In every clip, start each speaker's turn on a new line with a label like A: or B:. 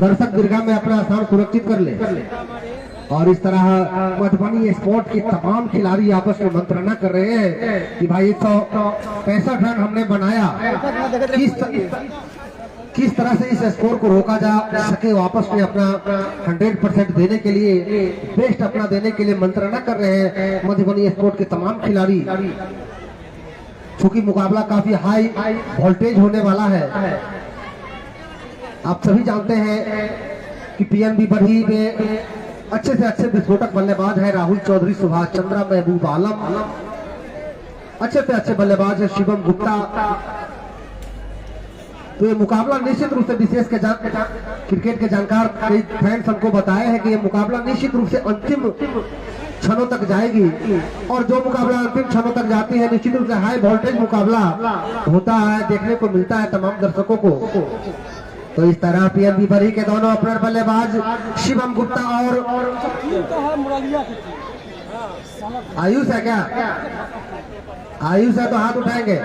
A: दर्शक दीर्घा में अपना स्थान सुरक्षित कर ले। और इस तरह मधुबनी स्पोर्ट के तमाम खिलाड़ी आपस में मंत्रणा कर रहे हैं कि भाई 165 रन हमने बनाया, किस तरह से इस स्कोर को रोका जा सके। वापस में अपना 100% देने के लिए, बेस्ट अपना देने के लिए मंत्रणा कर रहे हैं मधुबनी स्पोर्ट के तमाम खिलाड़ी। चूंकि मुकाबला काफी हाई वोल्टेज होने वाला है। आप सभी जानते हैं कि पीएनबी बरही में अच्छे से अच्छे विस्फोटक बल्लेबाज है राहुल चौधरी, सुभाष चंद्रा, महबूब आलम। अच्छे से अच्छे बल्लेबाज है शिवम गुप्ता। तो ये मुकाबला निश्चित रूप से विशेष के क्रिकेट के जानकार कई फैंस हमको बताए हैं कि ये मुकाबला निश्चित रूप से अंतिम क्षणों तक जाएगी। और जो मुकाबला अंतिम क्षणों तक जाती है निश्चित रूप से हाई वोल्टेज मुकाबला होता है, देखने को मिलता है तमाम दर्शकों को। तो इस तरह पीएनबी बरही के दोनों ओपनर बल्लेबाज शिवम गुप्ता और आयुष है क्या? आयुष है तो हाथ उठाएंगे।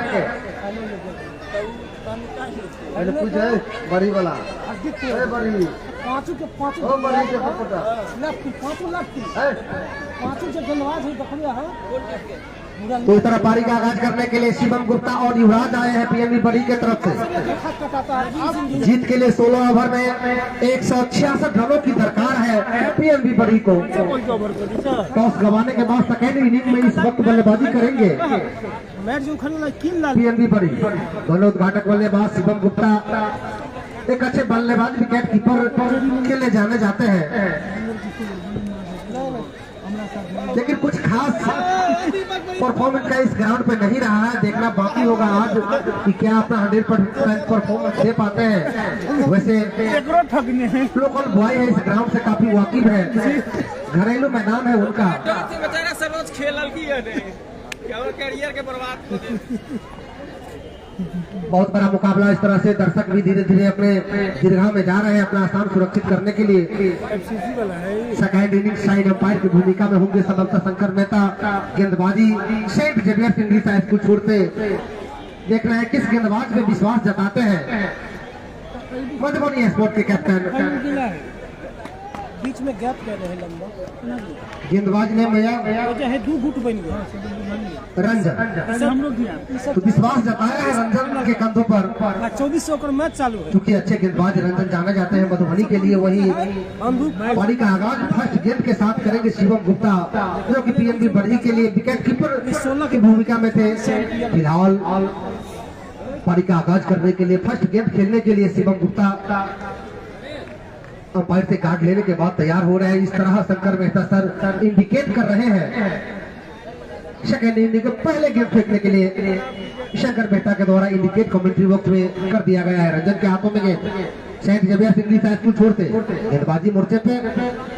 A: कुछ है बड़ी वाला बड़ी
B: पांचों के पांचों
A: तो इस तरह पारी का आगाज करने के लिए शिवम गुप्ता और युवराज आए हैं पीएनबी बरही की तरफ से। जीत के लिए 16 ओवर में 166 रनों की दरकार है पीएनबी बरही को। टॉस गंवाने के बाद सेकेंड इनिंग में इस वक्त बल्लेबाजी करेंगे पीएनबी बरही। दोनों उद्घाटक बल्लेबाज शिवम गुप्ता एक अच्छे बल्लेबाज, विकेट कीपर के लिए जाने जाते हैं, लेकिन कुछ खास परफॉर्मेंस का इस ग्राउंड पे नहीं रहा है। देखना बाकी होगा आज कि क्या अपना 100% परफॉर्मेंस दे पाते हैं। वैसे लोकल बॉय है, इस ग्राउंड से काफी वाकिफ है, घरेलू मैदान है उनका। बहुत बड़ा मुकाबला। इस तरह से दर्शक भी धीरे धीरे अपने दीर्घा में जा रहे हैं अपना स्थान सुरक्षित करने के लिए। सेकेंड इनिंग साइड अंपायर की भूमिका में होंगे संभवतः शंकर मेहता। गेंदबाजी Saint Xavier English high school छोड़ते देख रहे हैं किस गेंदबाज पे विश्वास जताते हैं मधुबनी स्पोर्ट के कैप्टन।
B: बीच में गैप कर रहे हैं लंबा।
A: गेंदबाज ने
B: दो गुट बन गया
A: रंजन, तो विश्वास जताया है रंजन के कंधों पर।
B: 2400 का मैच चालू है।
A: क्योंकि अच्छे गेंदबाज रंजन जाने जाते हैं मधुबनी के लिए। वही पारी का आगाज फर्स्ट गेंद के साथ करेंगे शिवम गुप्ता, जो कि पीएनबी बरही के लिए विकेट कीपर की भूमिका में थे। फिलहाल पारी का आगाज करने के लिए फर्स्ट गेंद खेलने के लिए शिवम गुप्ता अंपायर से कार्ड लेने के बाद तैयार हो रहे हैं। इस तरह शंकर मेहता सर इंडिकेट कर रहे हैं सेकेंड इनिंग को पहले गेंद फेंकने के लिए। शंकर मेहता के द्वारा इंडिकेट कमेंट्री बॉक्स में कर दिया गया है। रंजन के हाथों में गेंद, Saint Xavier English high school छोड़ते गेंदबाजी मोर्चे पे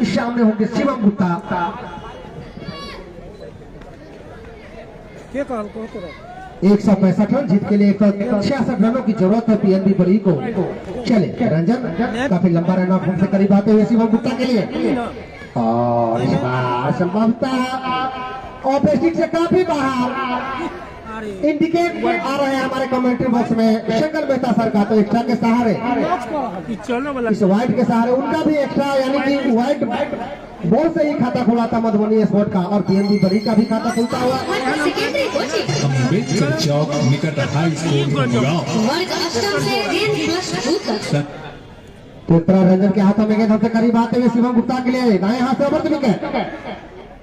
A: सामने होंगे शिवम गुप्ता। 165 रन जीत के लिए 166 रनों की जरूरत है पीएनबी बरही को। चले रंजन काफी लंबा रन ऑफ से करीब आते हुए शिवम गुप्ता के लिए, और इस बार संभवतः ऑपोजिट से काफी बाहर इंडिकेट आ रहे हैं हमारे कमेंट्री बॉक्स में शंकर मेहता सर का। तो एक्स्ट्रा के सहारे, इस व्हाइट के सहारे उनका भी एक्स्ट्रा, यानी कि व्हाइट बॉल से ही खाता खुला था मधुबनी स्पोर्ट का, और पीएनबी बरही का भी खाता खुलता हुआ।
C: अम्बेडकर चौक निकट हाई स्कूल
A: तो रंजन के हाथों में गेंद सबसे करीब आते हुए शिवम गुप्ता के लिए दाएं हाथ से ओवर विकेट,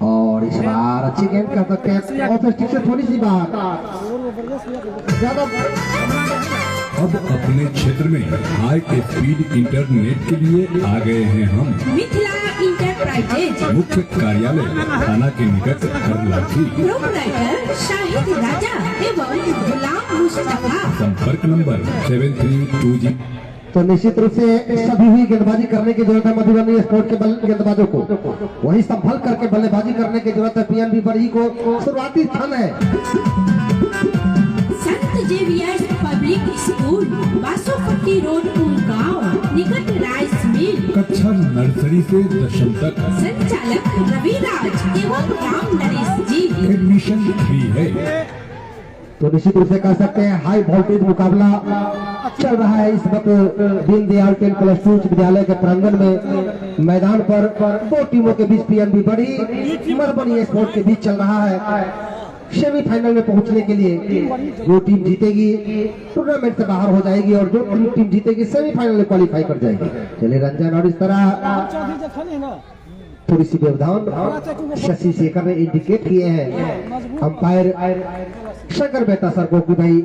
A: और इस बार अच्छी गेंद कर सकते हैं ऑफ स्टिक से थोड़ी सी बाहर ज्यादा।
C: अब अपने क्षेत्र में हाई स्पीड इंटरनेट के लिए आ गए हैं हम।
D: मिथिला इंटरप्राइजेज,
C: मुख्य कार्यालय थाना के निकट हरलाठी।
D: प्रोपराइटर शाहिद राजा एवं गुलाम मुस्तफा।
C: संपर्क नंबर 7320।
A: तो निश्चित रूप से सभी हुई गेंदबाजी करने की जरूरत है मधुबनी स्पोर्ट के गेंदबाजों को, वही संभल करके बल्लेबाजी करने की जरूरत है पीएनबी बरही को। शुरुआती स्थान है
D: Sant Xavier public school, Basopatti road, Umgaon, निकट राइस मिल।
C: कक्षा नर्सरी से 10वीं तक।
D: संचालक रविराज एवं राम नरेश जी।
C: एडमिशन फ्री है।
A: तो निश्चित रूप से कह सकते हैं हाई वोल्टेज मुकाबला चल रहा है इस वक्त दीनदयाल 10+2 उच्च विद्यालय के प्रांगण में। मैदान पर दो टीमों के बीच पीएनबी बड़ी मधुबनी स्पोर्ट के बीच चल रहा है। सेमीफाइनल में पहुंचने के लिए जो टीम जीतेगी टूर्नामेंट से बाहर हो जाएगी और जो टीम जीतेगी सेमीफाइनल में क्वालिफाई कर जाएगी। चलिए रंजन, और इस तरह थोड़ी सी व्यवधान शशि शेखर ने इंडिकेट किए हैं अंपायर शंकर मेहता सर को कि भाई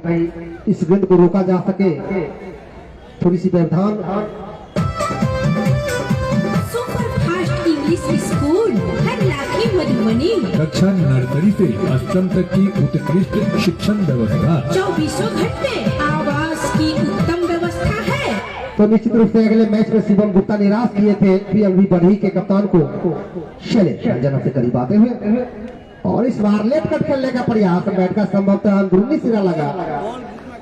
A: इस गेंद को रोका जा सके। थोड़ी सी व्यवधान।
D: Super fast English school Harlakhi Madhubani,
C: कक्षा नर्सरी से अष्टम तक की उत्कृष्ट शिक्षण व्यवस्था,
D: 24 घंटे आवास की उत्तम व्यवस्था है।
A: तो निश्चित रूप से अगले मैच में शिवम गुप्ता निराश किए थे पीएनबी बढ़ी के कप्तान को। चले रंजन से करीब आते हुए और इस बार लेट कट खेलने का प्रयास, बैट का संभवतः अंदरूनी सिरा लगा,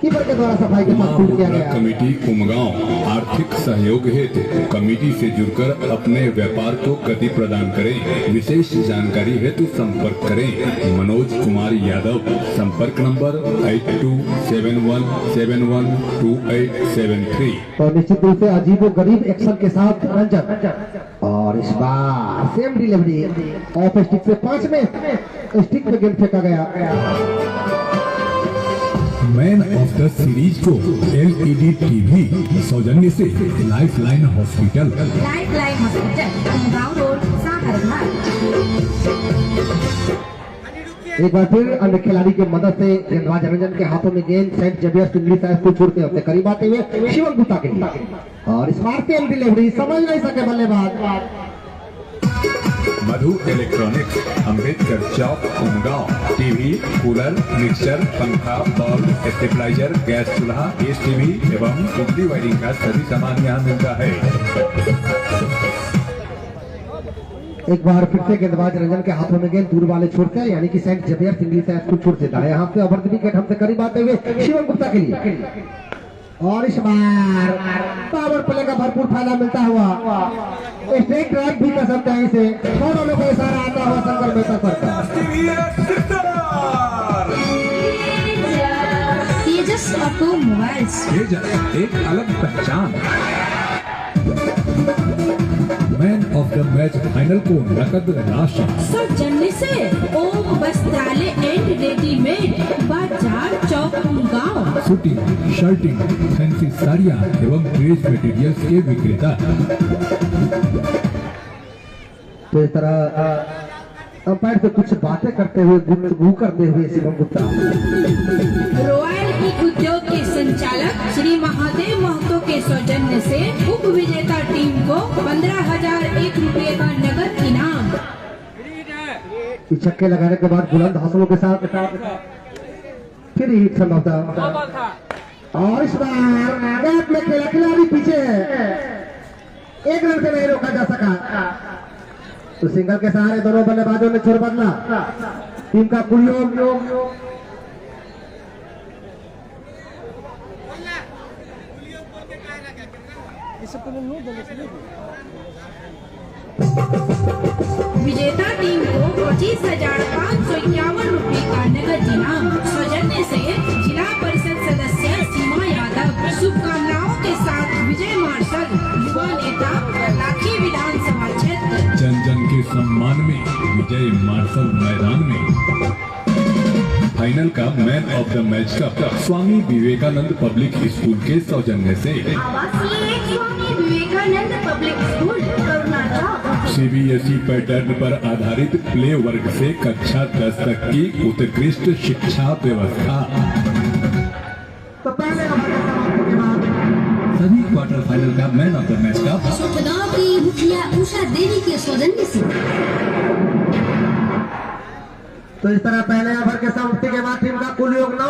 A: कीपर के द्वारा सफाई के साथ शूट किया गया।
C: कमेटी कुमगांव आर्थिक सहयोग हेतु कमेटी से जुड़कर अपने व्यापार को गति प्रदान करें। विशेष जानकारी हेतु संपर्क करें मनोज कुमार यादव। संपर्क नंबर 8271712873।
A: तो निश्चित रूप से अजीबो गरीब एक्शन के साथ रंजन, और इस बार सेम डिलीवरी ऑफ स्टिक से 5 में स्टिक में गेंद फेंका गया।
C: मैन ऑफ द सीरीज को एलईडी टीवी सौजन्य से लाइफलाइन हॉस्पिटल,
D: लाइफलाइन हॉस्पिटल, गांव रोड, साहरघाट।
A: एक बार फिर अन्य खिलाड़ी की मदद से गेंदबाज रंजन के हाथों में गेंद Saint Xavier's English high school छोड़ते होते करीब आते हुए शिवम गुप्ता के लिए, और स्मार्ट सेम डिलीवरी समझ नहीं सके बल्लेबाज।
C: मधु इलेक्ट्रॉनिक्स, अम्बेडकर चौक, कुमगांव। टीवी, कूलर, मिक्सर, पंखा, बल्ब, स्टेबलाइजर, गैस चूल्हा, गैस टीवी एवं बिजली वायरिंग का सभी सामान यहाँ मिलता है।
A: एक बार फिर से गेंदबाज रंजन के हाथों में गेंद दूर वाले छोड़ते हैं, यानी कि Saint Xavier's English high School छोड़ देता है। यहाँ से ओवर द विकेट हमसे करीब आते हुए शिवम गुप्ता के लिए, और इस बार पावर प्ले का भरपूर फायदा मिलता हुआ स्ट्रेट ड्राइव भी कर सकते हैं इसे। दोनों को इशारा आता हुआ शंकर मेहता सर का।
D: तेजस ऑटोमोबाइल्स,
C: तेजस एक अलग पहचान। Man of the match final को नकद राशि
D: सौजन्य से ओम वस्त्रालय एंड रेडीमेड, बाजार चौक, गांव।
C: शूटिंग, शर्टिंग, फैंसी साड़ियाँ एवं ड्रेस मटेरियल्स के विक्रेता।
A: तो इस तरह अंपायर से कुछ बातें करते हुए गुफ्तगू करते हुए शिवम गुप्ता।
D: रॉयल ई उद्योग के संचालक श्री महादेव महतो के सौजन्य से उप विजेता टीम को 15,001 रुपये का नगद इनाम।
A: छक्के लगाने के बाद बुलंद हौसलों के साथ फिर हिट संभवतः, और इस बार गैप में खिलाड़ी पीछे है, एक रन से नहीं रोका जा सका। तो सिंगल के सहारे दोनों बल्लेबाजों ने छोर बदला। टीम का कुल योग
D: विजेता टीम को 25,551 रुपये का नगद इनाम। सौजन्य से जिला परिषद सदस्य सीमा यादव। शुभकामनाओं के साथ विजय मार्शल, युवा नेता, लाखी विधानसभा क्षेत्र।
C: जन जन के सम्मान में विजय मार्शल मैदान में। फाइनल का मैन ऑफ द मैच का स्वामी विवेकानंद पब्लिक स्कूल के सौजन्य से
D: आवासीय स्वामी विवेकानंद पब्लिक स्कूल, करुणा चौक।
C: सीबीएसई पैटर्न पर आधारित प्ले वर्ग से कक्षा 10 तक की उत्कृष्ट शिक्षा व्यवस्था।
A: तो पहले के बाद
C: सभी क्वार्टर फाइनल का मैन ऑफ द मैच का
D: सुखगांव की मुखिया उषा देवी के सौजन्य से।
A: तो इस तरह पहले ओवर के समाप्ति के बाद टीम का कुल योग 9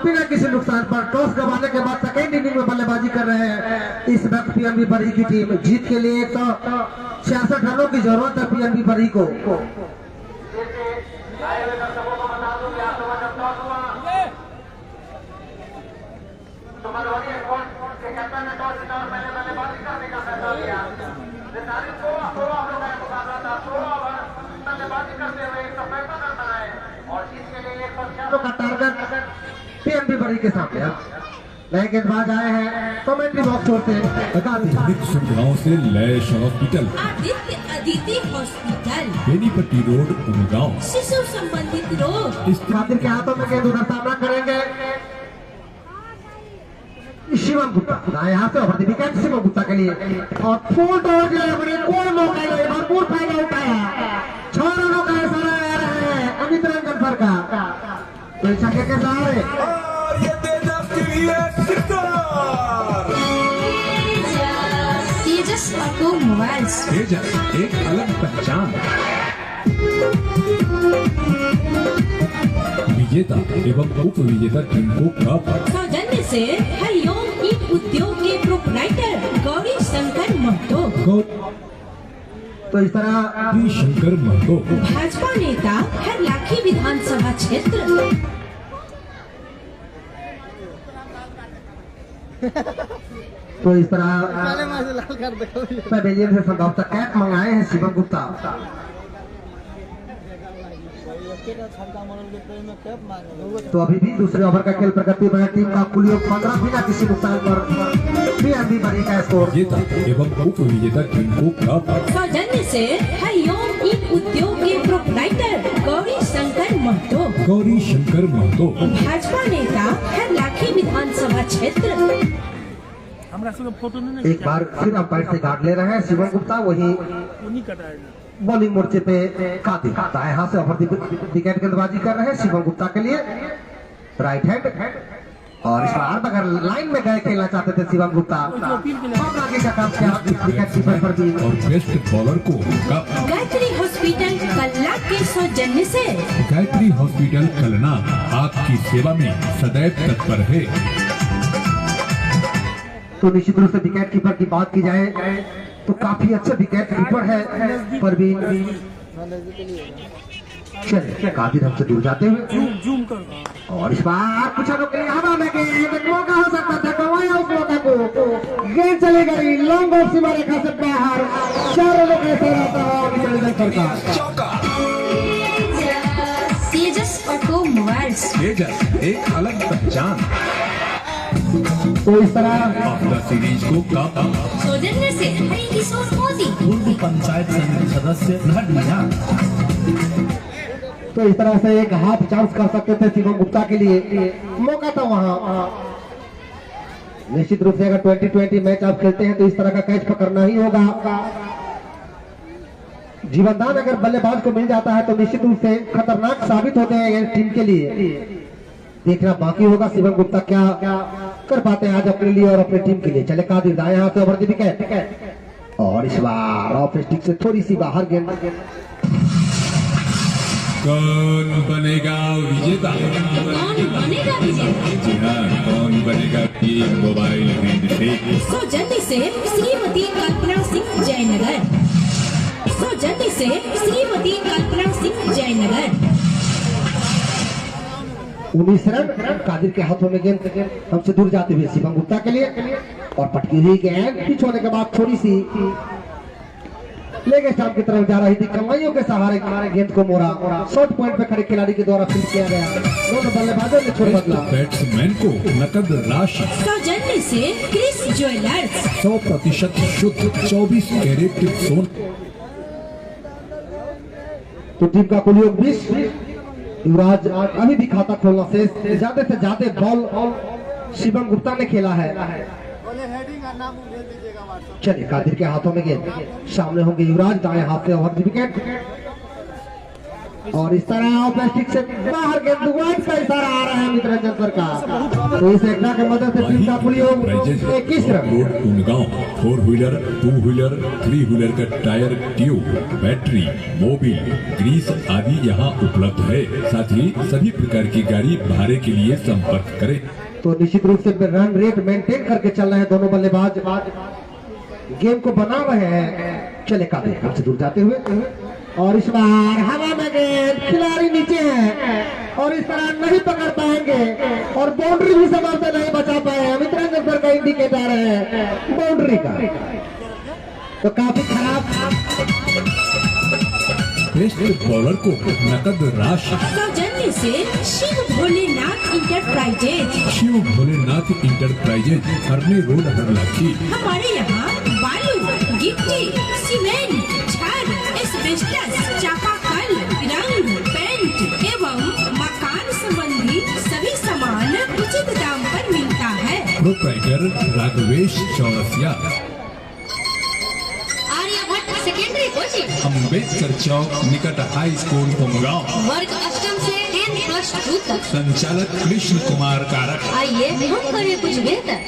A: बिना किसी नुकसान पर टॉस गंवाने के बाद सेकेंड इनिंग में बल्लेबाजी कर रहे हैं इस वक्त पीएनबी बड़ी की टीम। जीत के लिए 166 रनों की जरूरत है पीएनबी बड़ी को। का टारगेट पीएनबी बड़ी के सामने अब नए गेंदबाज आए हैं कमेंट्री बॉक्स छोड़ते हैं
C: अत्याधुनिक सुविधाओं से लैश hospital,
D: Aditya Aditi hospital,
C: Benipatti road, Umgaon.
D: शिशु संबंधित रोग।
C: इस
A: कादिर के हाथों में गेंद उधर सामना करेंगे शिवम गुप्ता, दाएं हाथ से over the wicket Shivam Gupta के लिए और फुल टॉस बड़े कोई मौका नहीं, भरपूर फायदा उठाया, 6 रनों का इशारा आ रहा है अमित रंजन सर का, तो इस छक्के के सहारे
D: तेजस ऑटोमोबाइल्स,
C: तेजस एक अलग पहचान। विजेता एवं उप विजेता टीम को कप।
D: सौजन्य से हरिओम ईट उद्योग के प्रोपराइटर गौरी शंकर महतो,
A: तो इस तरह
C: गौरी शंकर महतो,
D: भाजपा नेता हरलाखी विधानसभा क्षेत्र।
A: तो इस तरह पवेलियन से संभवतः कैप मंगाए हैं शिवम गुप्ता, तो अभी भी दूसरे ओवर का खेल प्रगति में टीम का कुल योग 15 बिना किसी नुकसान पर पीएनबी बड़ी का स्कोर।
C: विजेता एवं उप विजेता टीम को कप।
D: सौजन्य से हरिओम ईट उद्योग के प्रोपराइटर गौरी शंकर महतो,
C: गौरी शंकर महतो,
D: भाजपा नेता हरलाखी विधानसभा क्षेत्र।
A: एक बार फिर अंपायर से गार्ड ले रहे हैं शिवम गुप्ता, वही बॉलिंग मोर्चे पे कादिर दाएं हाथ से ओवर द विकेट गेंदबाजी कर रहे हैं शिवम गुप्ता के लिए राइट हैंड, और इस बार अगर लाइन में गए खेलना चाहते थे शिवम गुप्ता, विकेट कीपर पर भी
C: और बेस्ट बॉलर को कप।
D: गायत्री हॉस्पिटल कल्ला के सौजन्य से
C: गायत्री हॉस्पिटल कलना आपकी सेवा में सदैव तत्पर है।
A: तो निश्चित रूप से विकेट कीपर की बात की जाए तो काफी अच्छे विकेट कीपर है परवीन। चलिए कादिर हमसे दूर जाते हुए और इस बार कुछ के लिए हवा में मौका हो सकता था, गंवाया उस मौका को, गेंद चली गई लॉन्ग ऑफ सीमा रेखा से बाहर, 4 रनों का सरकार।
D: तेजस ऑटोमोबाइल्स,
C: तेजस एक अलग पहचान।
A: तो इस तरह
C: ऑफ द सीरीज को कप।
D: सौजन्य से हरि किशोर मोदी,
E: पूर्व पंचायत समिति सदस्य नहडिया।
A: तो इस तरह से एक हाफ चांस कर सकते थे शिवम गुप्ता के लिए, मौका था वहां। निश्चित रूप से अगर 2020 मैच आप खेलते हैं तो इस तरह का कैच पकड़ना ही होगा। जीवनदान अगर बल्लेबाज को मिल जाता है तो निश्चित रूप से खतरनाक साबित होते हैं टीम के लिए। देखना बाकी होगा शिवम गुप्ता क्या कर पाते हैं आज अपने लिए और अपनी टीम के लिए। चले कादिर दाएं हाथ से ओवर द विकेट और इस बार ऑफ स्टिक से थोड़ी सी बाहर गेंद।
C: कौन बनेगा विजेता?
D: कौन बनेगा विजेता?
C: जी हाँ, कौन बनेगा ये मोबाइल गेंद से?
D: सौजन्य से श्रीमती कल्पना सिंह जयनगर, सौजन्य से श्रीमती कल्पना सिंह जयनगर।
A: 19 रन कादिर के हाथों में गेंद हमसे दूर जाते हुए शिवम गुप्ता के लिए और पटकी हुई गेंद पिच होने के बाद थोड़ी सी लेग स्टंप की तरफ जा रही थी, कमाइयों के सहारे हमारे गेंद को मोड़ा, शॉर्ट पॉइंट पे खड़े खिलाड़ी के द्वारा फील्ड किया गया। दोनों बल्लेबाजों ने छोड़ बदला।
C: बैट्समैन को नकद राशि
D: सौजन्य से क्रिस ज्वेलर्स,
C: 100% शुद्ध 24 कैरेट सोन।
A: तो टीम का कुल योग 20। युवराज अभी भी खाता खोलना से ज्यादा बॉल शिवम गुप्ता ने खेला है। चलिए कादिर के हाथों में गेंद, सामने होंगे युवराज दाएं हाथ से ओवर द विकेट और इस तरह ऑफ स्टिक से बाहर गेंद वाइड का इशारा आ रहा है अमित रंजन सर का। तो इस एकड़ा की मदद से टीम का कुल योग 21 run.
C: Umgaon 4 wheeler 2 wheeler 3 wheeler का tyre, tube, battery, mobil, grease आदि यहाँ उपलब्ध है। साथ ही सभी प्रकार की गाड़ी भाड़े के लिए संपर्क करें।
A: तो निश्चित रूप से रन रेट मेंटेन करके चल रहे हैं दोनों बल्लेबाज, गेम को बना रहे हैं। चले कादिर हमसे दूर जाते हुए और इस बार हवा में गेंद, खिलाड़ी नीचे है और इस तरह नहीं पकड़ पाएंगे और बाउंड्री भी समय से नहीं बचा पाए। अमित रंजन सर का इंडिकेटर है बाउंड्री का, तो काफी खराब।
C: बेस्ट बॉलर को नकद राशि।
D: सौजन्य से Shiv Bholenath enterprises.
C: Shiv Bholenath enterprises, Harne road, Harlakhi.
D: हमारे यहाँ बालू, गिट्टी, सीमेंट, छड़, एस्बेस्टस, चापाकल, रंग, पेंट एवं मकान संबंधी सभी सामान उचित दाम पर मिलता है।
C: Proprietor Raghvesh Chaurasia,
F: Aryabhatta secondary coaching,
C: Ambedkar Chowk निकट हाई स्कूल उमगांव।
F: वर्ग अष्टम से 10+2 तक।
C: संचालक कृष्ण कुमार कारक।
F: आइए हम करें कुछ बेहतर।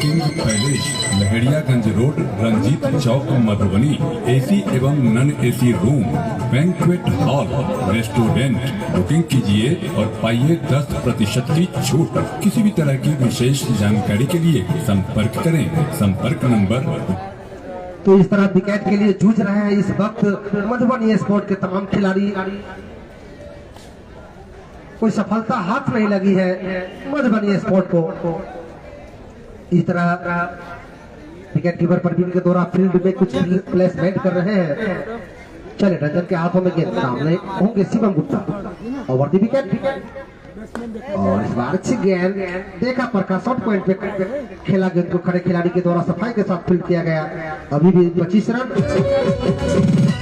C: King palace, Lahariaganj road, Ranjit Chowk, Madhubani. AC एवं non AC room, banquet hall, restaurant. Booking कीजिए और पाइए 10% की छूट। किसी भी तरह की विशेष जानकारी के लिए संपर्क करें। संपर्क नंबर।
A: तो इस तरह विकेट के लिए जूझ रहे हैं इस वक्त मधुबनी स्पोर्ट के तमाम खिलाड़ी। कोई सफलता हाथ नहीं लगी है मधुबनी स्पोर्ट को। इस तरह विकेट कीपर परवीन के द्वारा फील्ड में कुछ प्लेसमेंट कर रहे हैं। चले रंजन के हाथों में गेंद, सामने होंगे Shivam Gupta. Over the wicket और इस बार अच्छी गेंद देखा प्रकाश शॉट पॉइंट पे खेला, गेंद को खड़े खिलाड़ी के द्वारा सफाई के साथ फील्ड किया गया। अभी भी 25 रन।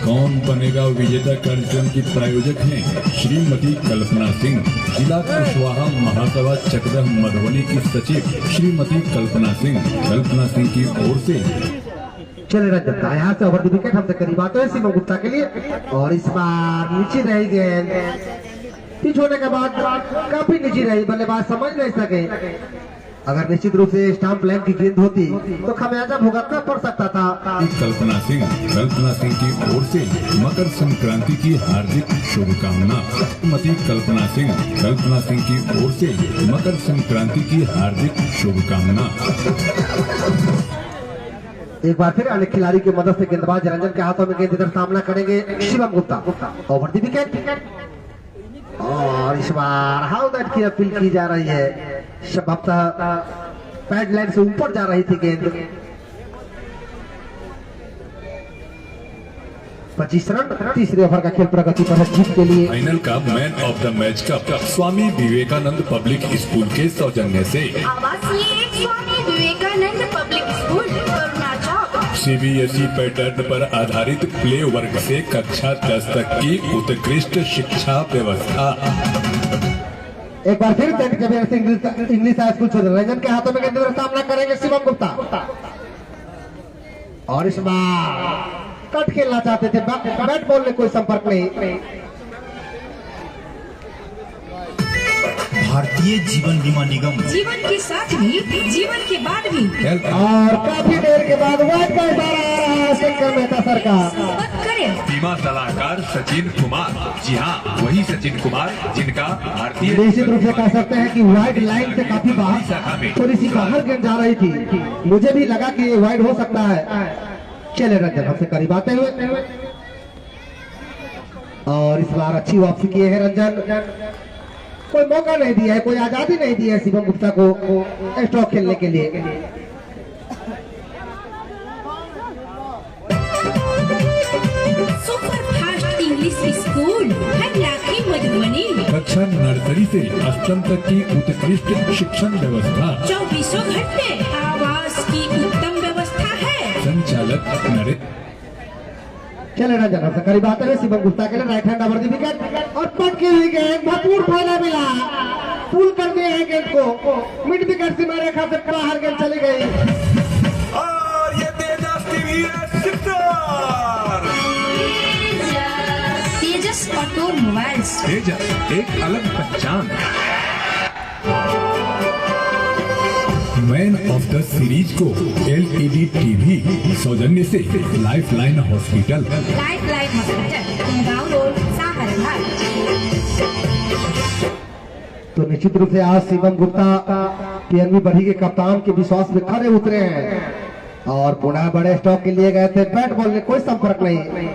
C: कौन बनेगा विजेता कार्यक्रम की प्रायोजक हैं श्रीमती कल्पना सिंह। जिला कुशवाहा महासभा चक्रधर मधुबनी की सचिव श्रीमती कल्पना सिंह की ओर से।
A: चले रंजन का यहाँ से ओवर द विकेट हमसे करीब आते हैं शिवम गुप्ता के लिए। और इस बार नीचे रही गेंद, पिच होने के बाद काफी नीचे रही, बल्लेबाज समझ नहीं सके। अगर निश्चित रूप से स्टाम्प लाइन की गेंद होती तो खमियाजा भुगतना पड़ सकता था।
C: कल्पना सिंह की ओर से मकर संक्रांति की हार्दिक शुभकामना। श्रीमती कल्पना सिंह की ओर से मकर संक्रांति की हार्दिक शुभकामना।
A: एक बार फिर अन्य खिलाड़ी की मदद से गेंदबाज रंजन के हाथों में गेंद इधर सामना करेंगे Shivam Gupta. Over the wicket और इस बार हाउ दैट की अपील की जा रही है। संभवतः पैड लाइन से ऊपर जा रही थी गेंद। 25 रन। तीसरे ओवर का खेल प्रगति पर है जीत के लिए।
C: फाइनल का man of the match cup Swami Vivekananda Public School के सौजन्य से
F: आवासीय Swami Vivekananda Public School, Karuna Chowk.
C: CBSE pattern पर आधारित प्ले वर्ग से कक्षा 10 तक की उत्कृष्ट शिक्षा व्यवस्था।
A: एक बार फिर Saint Xavier's English high School छोड़ रंजन के हाथों में गेंद इधर सामना करेंगे शिवम गुप्ता। और इस बार कट खेलना चाहते थे, बैट बॉल में कोई संपर्क नहीं।
E: भारतीय जीवन बीमा निगम,
D: जीवन के साथ भी जीवन के बाद भी।
A: और काफी देर के बाद वाइड का इशारा आ रहा है शंकर मेहता सर का।
D: मत करें।
C: बीमा सलाहकार सचिन कुमार। जी हाँ, वही सचिन कुमार जिनका भारतीय
A: निश्चित रूप से कह सकते हैं कि वाइड लाइन से काफी बाहर, थोड़ी सी बाहर गेंद जा रही थी। मुझे भी लगा कि ये वाइड हो सकता है। चले रंजन हमसे करीब आते हुए और इस बार अच्छी वापसी किए हैं रंजन। कोई मौका नहीं दिया है, कोई आजादी नहीं दी है शिवम गुप्ता को स्ट्रोक खेलने के लिए।
D: Super fast English school Harlakhi Madhubani.
C: कक्षा नर्सरी से अष्टम तक की उत्कृष्ट शिक्षण व्यवस्था।
D: 24 घंटे आवास की उत्तम व्यवस्था है।
C: संचालक नरेश।
A: चले रंजन हमसे करीब आते हुए शिवम गुप्ता के लिए right hand over the wicket और पटकी हुई गेंद भरपूर फायदा मिला। पुल कर दिया है गेंद को, मिड विकेट सीमा रेखा से बाहर गेंद चली गई।
C: और ये
D: तेजस ऑटोमोबाइल्स।
C: तेजस एक अलग पहचान। मैन ऑफ द सीरीज को LED TV सौजन्य से लाइफलाइन हॉस्पिटल।
D: लाइफलाइन हॉस्पिटल, गांव रोड, साहरघाट।
A: तो निश्चित रूप से आज शिवम गुप्ता PNB बढ़ी के कप्तान के विश्वास में खड़े उतरे हैं और पुनः बड़े स्टॉक के लिए गए थे। बैट बॉल में कोई संपर्क नहीं।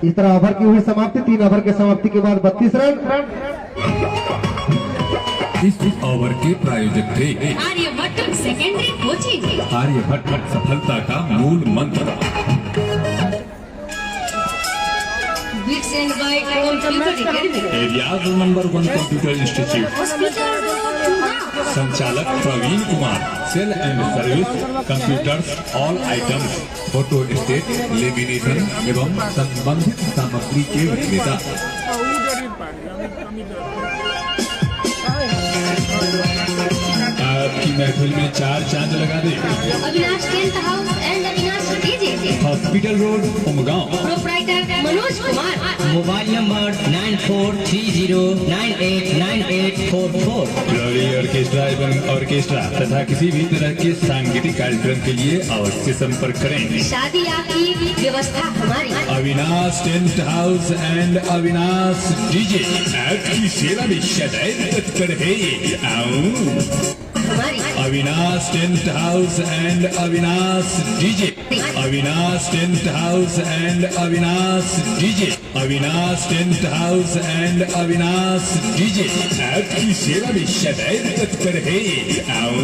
A: इस तरह ओवर की हुई समाप्ति। 3 ओवर के समाप्ति के बाद 32 रन।
C: इस ओवर के प्रायोजक थे
D: आर्यभट्ट सेकेंडरी कोचिंग।
C: आर्यभट्ट सफलता का मूल मंत्र।
F: बीट से and by Computer Academy.
C: Areas number 1 computer institute,
F: Hospital Road, Gurgaon.
C: संचालक Praveen Kumar, sale and service, computers, all items, photo state, lamination एवं संबंधित सामग्री के विक्रेता। आपकी महफिल में 4 चांद लगा दे।
F: Avinash Tent House and Avinash DJ.
C: Hospital road, Umgaon.
F: Proprietor Manoj Kumar.
E: Mobile number 9430989844।
C: लड़ी ऑर्केस्ट्रा एवं ऑर्केस्ट्रा तथा किसी भी तरह के सांगीतिक कार्यक्रम के लिए अवश्य संपर्क करें।
F: शादी आपकी व्यवस्था हमारी।
C: Avinash tent house and Avinash DJ आपकी सेवा में सदैव तत्पर है। आओ
F: हमारी
C: Avinash tent house and Avinash DJ, Avinash tent house and Avinash DJ, Avinash tent house and Avinash DJ आपकी सेवा में सदैव तत्पर है। आओ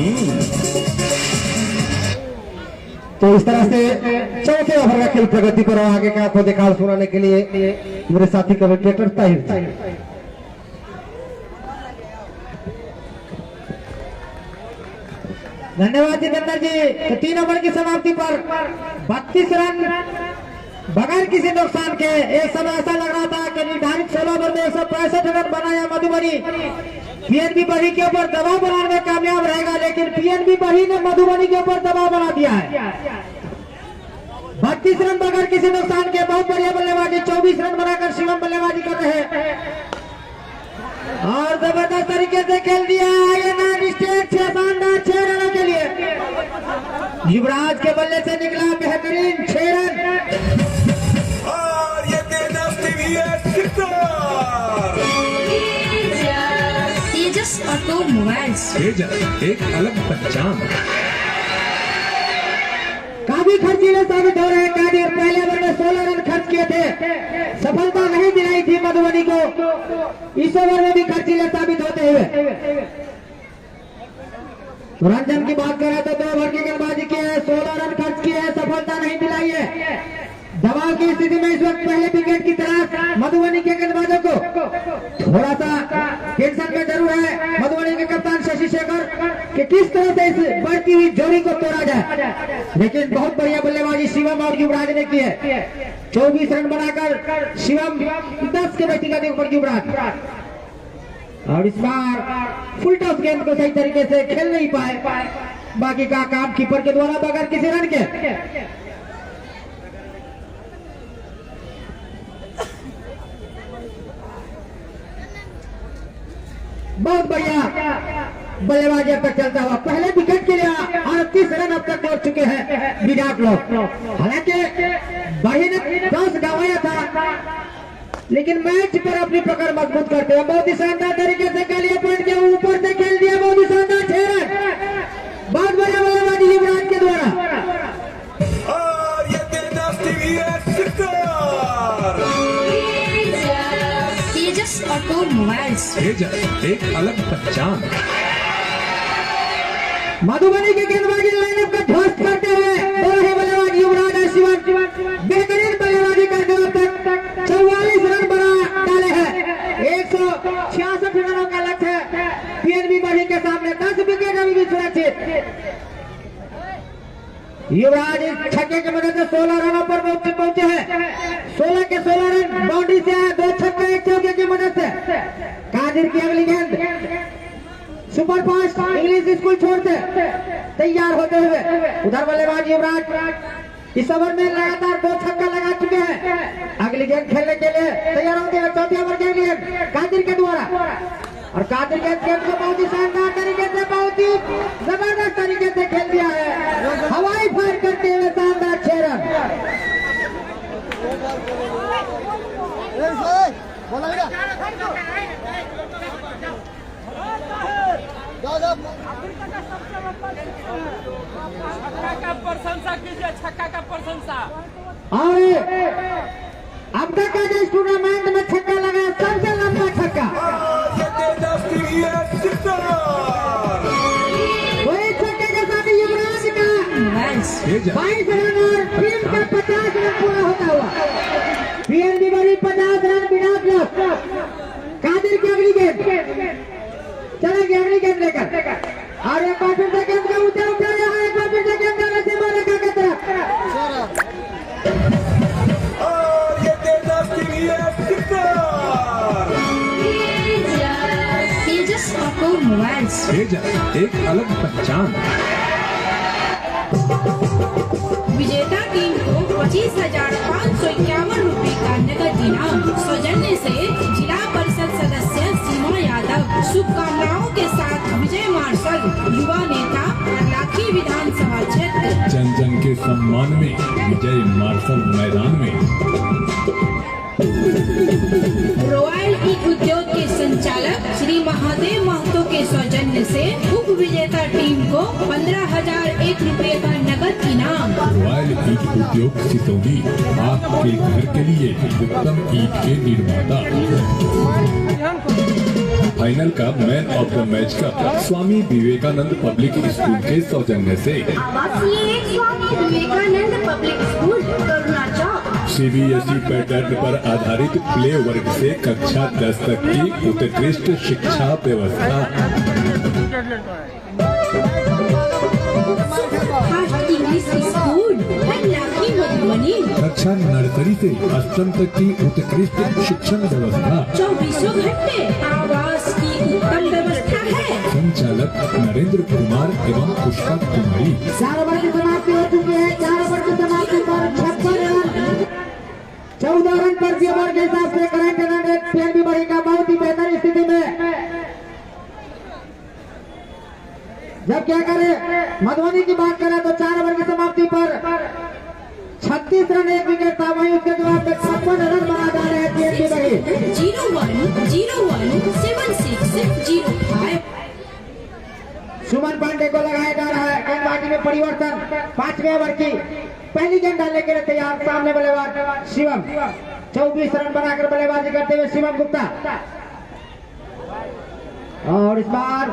A: तो इस तरह से चौथे ओवर का खेल प्रगति पर आगे का आपको देखा सुनाने के लिए मेरे साथी कमेंटेटर ताहिर। धन्यवाद जितेंद्र जी। तो 3 ओवर की समाप्ति पर 32 रन बगैर किसी नुकसान के। एक समय ऐसा लग रहा था कि निर्धारित 16 ओवर में 165 रन बनाया मधुबनी। पीएनबी बड़ी के ऊपर दबाव बनाने में कामयाब रहेगा, लेकिन पीएनबी बड़ी ने मधुबनी के ऊपर दबाव बना दिया है। 32 रन बगैर किसी नुकसान के। बहुत बढ़िया बल्लेबाजी, 24 रन बनाकर शिवम बल्लेबाजी कर रहे हैं और जबरदस्त तरीके से खेल दिया। स्टेट 6 शानदार 6 रनों के लिए युवराज के बल्ले से निकला बेहतरीन 6 रन।
C: और ये तेजस्वी भी है
D: तेजस ऑटोमोबाइल्स।
C: एक अलग पहचान।
A: काफी खर्चीले साबित हो रहे हैं कादिर। पहले ओवर में 16 रन खर्च किए थे, सफलता नहीं दिलाई थी मधुबनी को। इस ओवर में भी खर्चीले साबित होते हुए रंजन की बात करें तो 2 ओवर की गेंदबाजी की है, 16 रन खर्च किए हैं, सफलता नहीं दिलाई है। दबाव की स्थिति में इस वक्त पहले विकेट की तलाश मधुबनी के गेंदबाजों को। थोड़ा सा टेंशन में जरूर है मधुबनी के कप्तान शशि शेखर कि किस तरह से इस बढ़ती हुई जोड़ी को तोड़ा जाए, लेकिन बहुत बढ़िया बल्लेबाजी शिवम और युवराज ने की है। 24 रन बनाकर शिवम 10 के व्यक्तिगत ऊपर युवराज। और इस बार फुल टॉस गेंद को सही तरीके से खेल नहीं पाए, बाकी का काम कीपर के द्वारा बगैर किसी रन के। बहुत बढ़िया बल्लेबाजी अब तक चलता हुआ। पहले विकेट के लिए 38 रन अब तक पहुंच चुके हैं विराट लोग। हालांकि बड़ी ने 10 गंवाया था, लेकिन मैच पर अपनी पकड़ मजबूत करते हैं। बहुत ही शानदार तरीके से कलिया पॉइंट के ऊपर से खेल दिया, बहुत ही शानदार 6 रन। बहुत बढ़िया बल्लेबाजी युवराज के द्वारा।
C: और ये तेजस्वी भी है
D: तेजस ऑटोमोबाइल्स।
C: एक अलग पहचान।
A: मधुबनी के गेंदबाजी लाइनअप का ध्वस्त करते हुए दोनों बल्लेबाज युवराज और शिवम बेहतरीन बल्लेबाजी करते हुए 44 रन बना डाले हैं। 166 रनों का लक्ष्य है पीएनबी बड़ी के सामने। 10 विकेट अभी भी सुरक्षित। युवराज इस छक्के की मदद से 16 रनों पर पहुंचे हैं। 16 के 16 रन बाउंड्री से आए, 2 छक्के 1 चौके की मदद से। कादिर की अगली गेंद सुपर फास्ट इंग्लिश स्कूल छोड़ते तैयार होते हुए उधर बल्लेबाज युवराज इस ओवर में लगातार 2 छक्का लगा चुके हैं। अगली गेंद खेलने के लिए तैयार होते हैं। चौथे ओवर के लिए कादिर के द्वारा, और कादिर गेंद को बहुत ही शानदार तरीके से, बहुत ही जबरदस्त तरीके से खेल दिया है। हवाई फायर करते हुए शानदार 6 रन।
B: छक्का का प्रशंसा कीजिए, छक्का का प्रशंसा।
A: और अब तक का जो इस टूर्नामेंट में छक्का लगा सबसे लंबा छक्का वही छक्के के साथ युवराज का 22 रन और टीम का 50 रन पूरा होता हुआ। पीएनबी बड़ी 50 रन अगली गेंद, चलेंगे अगली गेंद लेकर, और एक बार फिर से गेंद का ऊंचा उठा रहा है, एक बार फिर से गेंद डालने से बारह की तरफ,
C: और ये तेजस्वी भी है सिक्कर।
F: तेजस ऑटोमोबाइल्स।
C: तेजस एक अलग पहचान।
D: विजेता टीम को 25,551 रुपए का नगद इनाम सौजन्य से जिला परिषद सदस्य सीमा यादव। शुभकामनाओं के साथ विजय मार्शल, युवा नेता, लाठी विधानसभा क्षेत्र।
C: जन जन के सम्मान में विजय मार्शल मैदान में।
D: रॉयल ई उद्योग के संचालक श्री महादेव महतो के सौजन्य से उप विजेता टीम को 15,001 रुपए का नगद इनाम।
C: रॉयल ईट उद्योग सितौली आपके घर के लिए उत्तम ईट के निर्माता। फाइनल का मैन ऑफ द मैच का स्वामी विवेकानंद पब्लिक स्कूल के सौजन्य से।
F: आवासीय Swami Vivekananda Public School Karuna Chowk.
C: CBSE pattern पर आधारित प्ले वर्ग से कक्षा 10 तक की उत्कृष्ट शिक्षा व्यवस्था।
D: फर्स्ट इंग्लिश स्कूल लाठी मधुबनी।
C: कक्षा नर्सरी से अष्टम तक की उत्कृष्ट शिक्षण व्यवस्था।
D: 24 घंटे आवास की उत्तम व्यवस्था है।
C: संचालक नरेंद्र कुमार एवं पुष्पा कुमारी।
A: 4 ओवर की समाप्ति हो चुकी है, 4 ओवर की समाप्ति पर 56 रन, 14 रन पर भी ओवर के हिसाब से करंट रन रेट PNB बढ़ेगा बहुत ही बेहतर स्थिति में। जब क्या करें मधुबनी की बात करें तो 4 ओवर की समाप्ति पर 36 रन 1 विकेट था, वहीं उसके जवाब में 56 रन बना डाले हैं PNB बढ़ी।
D: 01017605।
A: सुमन पांडे को लगाया जा रहा है, गेंदबाजी में परिवर्तन। 5वें ओवर की पहली गेंद डालने के लिए तैयार सामने बल्लेबाज शिवम। 24 रन बनाकर बल्लेबाजी करते हुए शिवम गुप्ता, और इस बार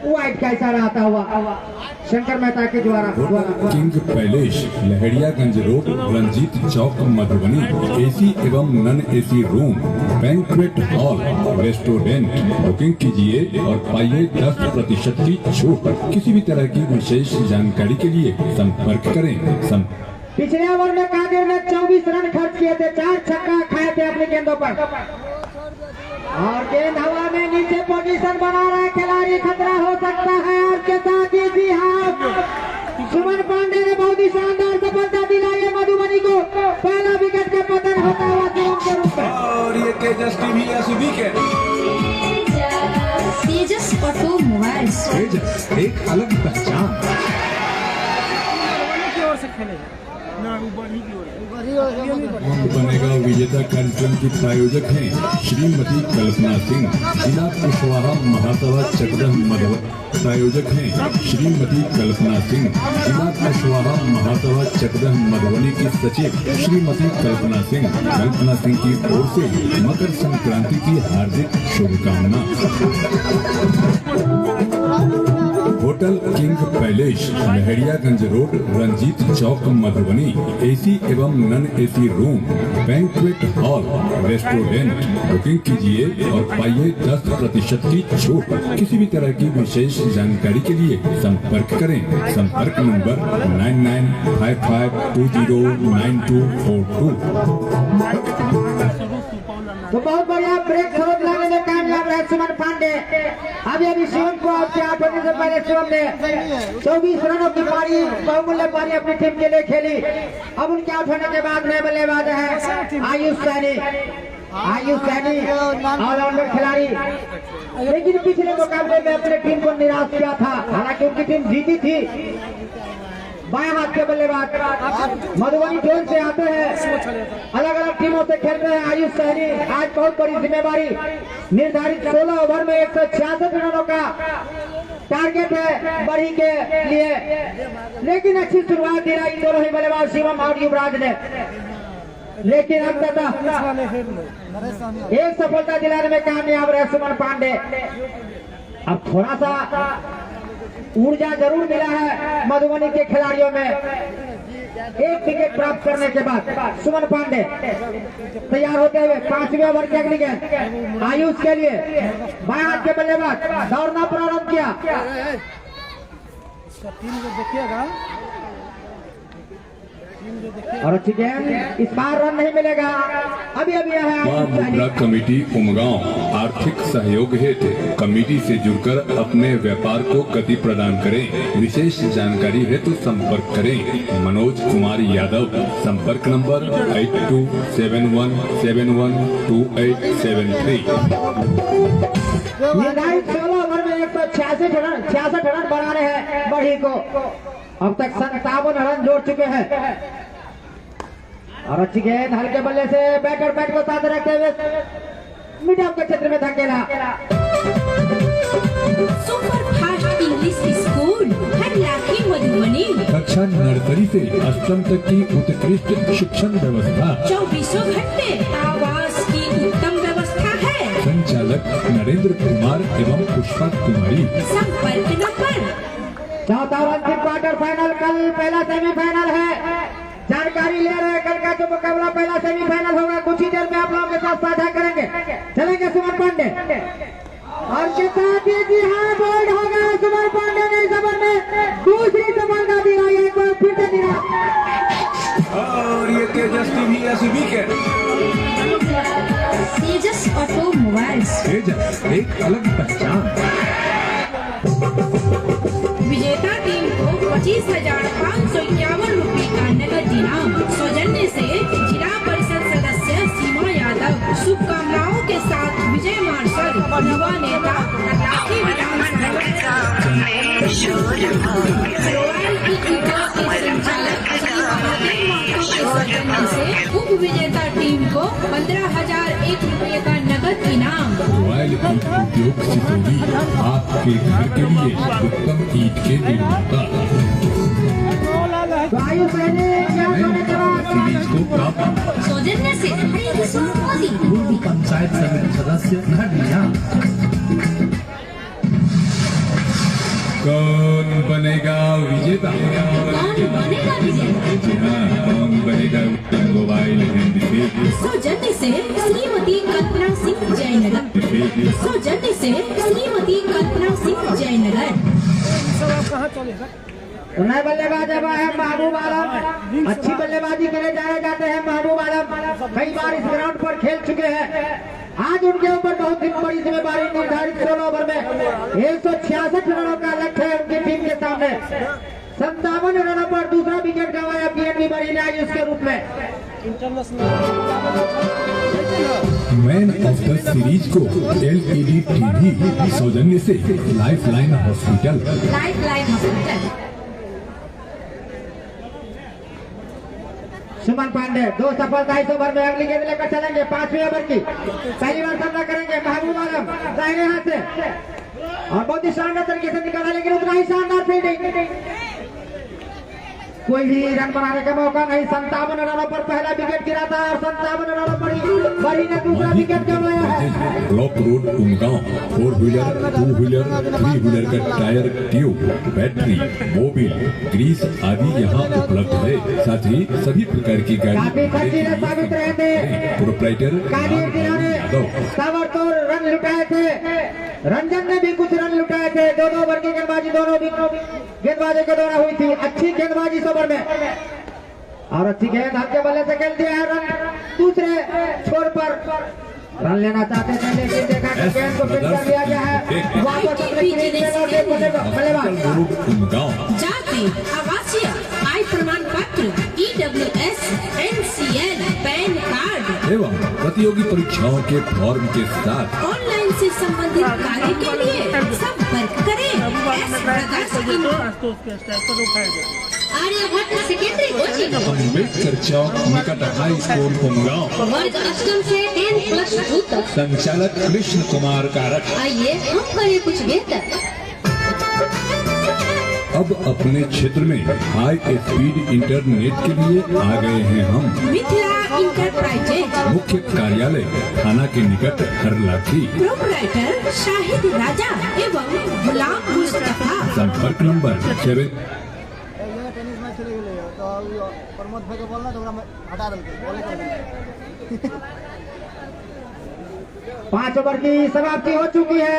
A: वाइड का इशारा आता हुआ शंकर मेहता के द्वारा।
C: King palace Lahariaganj road Ranjit Chowk Madhubani. AC एवं non AC room, banquet hall, restaurant booking कीजिए और पाइए 10% की छूट। किसी भी तरह की विशेष जानकारी के लिए संपर्क करें।
A: पिछले ओवर में कादिर ने 24 रन खर्च किए थे, 4 छक्का खाए थे अपनी गेंदों पर, और गेंद हवा में नीचे पोजीशन बना रहा है खिलाड़ी, खतरा हो सकता है। और के साथ ही जी हाँ, सुमन पांडे ने बहुत ही शानदार सफलता दिलाई है मधुबनी को। पहला विकेट का पतन होता हुआ शिवम के रूप में,
C: और ये तेजस्वी भी ऐसी विकेट।
F: तेजस ऑटोमोबाइल्स।
C: तेजस एक अलग पहचान।
B: की ओर से खेलेगा ना, ऊपर ही की ओर से।
C: बनेगा विजेता कार्यक्रम की प्रायोजक हैं श्रीमती कल्पना सिंह। जिला कुशवाहा महासभा चकदह मधुबनी। प्रायोजक हैं श्रीमती कल्पना सिंह। जिला कुशवाहा महासभा चकदह मधुबनी की सचिव श्रीमती कल्पना सिंह। कल्पना सिंह की ओर से मकर संक्रांति की हार्दिक शुभकामना। Hotel king palace Lahariaganj road Ranjit Chowk Madhubani. AC एवं non AC room, banquet hall, restaurant booking कीजिए और पाइए 10% की छूट। किसी भी तरह की विशेष जानकारी के लिए संपर्क करें। संपर्क नंबर 9955209242।
A: तो बहुत बढ़िया ब्रेक थ्रो दिलाने में कामयाब रहे सुमन पांडे। अभी शिवम को आपसे 8 होने से पहले शिवम ने 24 रनों की पारी, बहुमूल्य पारी अपनी टीम के लिए खेली। अब उनके आउट होने के बाद नए बल्लेबाज है आयुष सैनी। आयुष सैनी ऑलराउंडर खिलाड़ी, लेकिन पिछले मुकाबले में अपने टीम को निराश किया था, हालांकि उनकी टीम जीती थी। बाएं हाथ के बल्लेबाज मधुबनी जोन से आते हैं, अलग अलग टीमों से खेल रहे हैं आयुष सहनी। आज बहुत बड़ी जिम्मेवारी, निर्धारित 16 ओवर में 166 रनों का टारगेट है बढ़ी के लिए, लेकिन अच्छी शुरुआत दिलाई दोनों ही बल्लेबाज शिवम और युवराज ने। लेकिन अब तक एक सफलता दिलाने में कामयाब रहे सुमन पांडे। अब थोड़ा सा ऊर्जा जरूर मिला है मधुबनी के खिलाड़ियों में। एक विकेट प्राप्त करने के बाद सुमन पांडे तैयार होते हुए 5वें ओवर की अगली गेंद आयुष के लिए बाएं हाथ के बल्लेबाज दौड़ना प्रारंभ किया।
B: इसका टीम जो देखिएगा,
A: और अच्छी गेंद, इस बार रन नहीं मिलेगा। अभी अभी
C: मां
A: है
C: मुद्रा कमेटी उमगांव आर्थिक सहयोग हेतु कमेटी से जुड़कर अपने व्यापार को गति प्रदान करें। विशेष जानकारी हेतु संपर्क करें मनोज कुमार यादव। संपर्क नंबर 8271712873।
A: निर्धारित 16 ओवर में 166 रन बनाने हैं बढ़ी को। अब तक 57 रन जोड़ चुके हैं। और अच्छी गेंद हल्के बल्ले से बैटर बैट को साथ रखते हुए मीडियम के क्षेत्र में धकेला।
D: Super fast English school Harlakhi Madhubani.
C: कक्षा नर्सरी से अष्टम तक की उत्कृष्ट शिक्षण व्यवस्था।
D: 24 घंटे आवास की उत्तम व्यवस्था है।
C: संचालक नरेंद्र कुमार एवं पुष्पा कुमारी।
D: संपर्क नंबर।
A: चौथा अंतिम क्वार्टर फाइनल, कल पहला सेमीफाइनल है। जानकारी ले रहे हैं, कल का जो मुकाबला पहला सेमीफाइनल होगा कुछ ही देर में आप लोगों के साथ साझा करेंगे। चलेंगे सुमन पांडे और के साथ ही जी हाँ बोल्ड होगा सुमन पांडे ने इस ओवर में दूसरी सफलता दिलाई, एक बार फिर से दिला।
C: और ये तेजस टीवी ऐसी विकेट।
D: तेजस ऑटो मोबाइल्स।
C: तेजस एक अलग पहचान।
D: विजेता टीम को 25,551 रुपए का नगद इनाम सौजन्य से जिला परिषद सदस्य सीमा यादव। शुभकामनाओं के साथ विजय मार्शल युवा नेता हरलाखी विधानसभा रॉयल इक्विटा के संचालक श्री महादेव महतो के सौजन्य से उप विजेता टीम को 15,001 रुपए का नगद इनाम।
C: रॉयल ईट उद्योग सितौली आपके घर के लिए उत्तम ईट के निर्माता।
A: वायु सैनिक क्या होने के बाद
C: सीरीज को प्राप्त
D: सौजन्य से मोदी।
C: पूर्व पंचायत समिति सदस्य धनिया। कौन बनेगा विजेता?
D: कौन बनेगा विजेता?
C: कौन बनेगा मोबाइल
D: सौजन्य से श्रीमती कल्पना सिंह जयनगर। सौजन्य से श्रीमती कल्पना सिंह जयनगर।
B: सब आप कहाँ चले सर?
A: नए बल्लेबाज अब है महबूब आलम। अच्छी बल्लेबाजी करे जाए जाते हैं महबूब आलम। कई बार इस ग्राउंड पर खेल चुके हैं। आज उनके ऊपर बहुत ही बड़ी जिम्मेदारी निर्धारित 16 ओवर में 166 रनों का लक्ष्य है उनकी टीम के सामने। 57 रनों पर दूसरा विकेट गंवाया पीएनबी बड़ी ने इसके रूप में।
C: मैन ऑफ द सीरीज को LED टीवी सौजन्य से lifeline hospital.
D: Lifeline hospital.
A: Suman Pandey 2 सफलता इस ओवर में अगली गेंद लेकर चलेंगे 5वें ओवर की। पहली बार सामना करेंगे महबूब आलम दाहिने हाथ से और बहुत ही शानदार तरीके से निकाला, लेकिन उतना ही शानदार फील्डिंग। कोई भी रन बनाने का मौका नहीं। 57 रनों पर पहला विकेट गिरा था और 57 रनों पर बड़ी ने दूसरा विकेट गंवाया है।
C: Block road Umgaon 4 wheeler 2 wheeler 3 wheeler का tyre, tube, battery, mobil, grease आदि यहाँ उपलब्ध है। साथ ही सभी प्रकार की
A: काफी खर्चीले
C: गाड़ी
A: साबित रहे थे।
C: प्रोप्राइटर
A: कादिर जिन्होंने ताबड़तोड़ रन लुटाए थे। रंजन ने भी कुछ रन लुटाए थे। 2 ओवर की गेंदबाजी दोनों गेंदबाजों के द्वारा हुई थी। अच्छी गेंदबाजी इस ओवर में और अच्छी गेंद हल्के बल्ले से खेल दिया है। रन दूसरे छोर पर रन लेना चाहते थे, लेकिन देखा कि गेंद को फिट कर दिया गया है। वापस अपने क्रीज में लौटे बल्लेबाज।
C: उमगांव
D: जाति आवासीय आय प्रमाण पत्र EWS NCL पैन कार्ड
C: एवं प्रतियोगी परीक्षाओं के फॉर्म के साथ
D: ऑनलाइन से संबंधित कार्य के लिए संपर्क करें। आर्यभट्ट सेकेंडरी कोचिंग
C: अम्बेडकर चौक निकट हाई स्कूल उमगांव।
D: वर्ग अष्टम से 10+2 तक।
C: संचालक कृष्ण कुमार कारक।
D: आइए हम करें कुछ बेहतर।
C: अब अपने क्षेत्र में हाई स्पीड इंटरनेट के लिए आ गए हैं हम।
D: मिथिला इंटरप्राइजेज।
C: मुख्य कार्यालय थाना के निकट हरलाखी।
D: प्रोपराइटर शाहिद राजा एवं गुलाम मुस्तफा।
C: संपर्क नंबर 7
B: प्रमोद भाई को बोलना तो हटा देंगे बोले कर देंगे
A: 5 ओवर की समाप्ति हो चुकी है।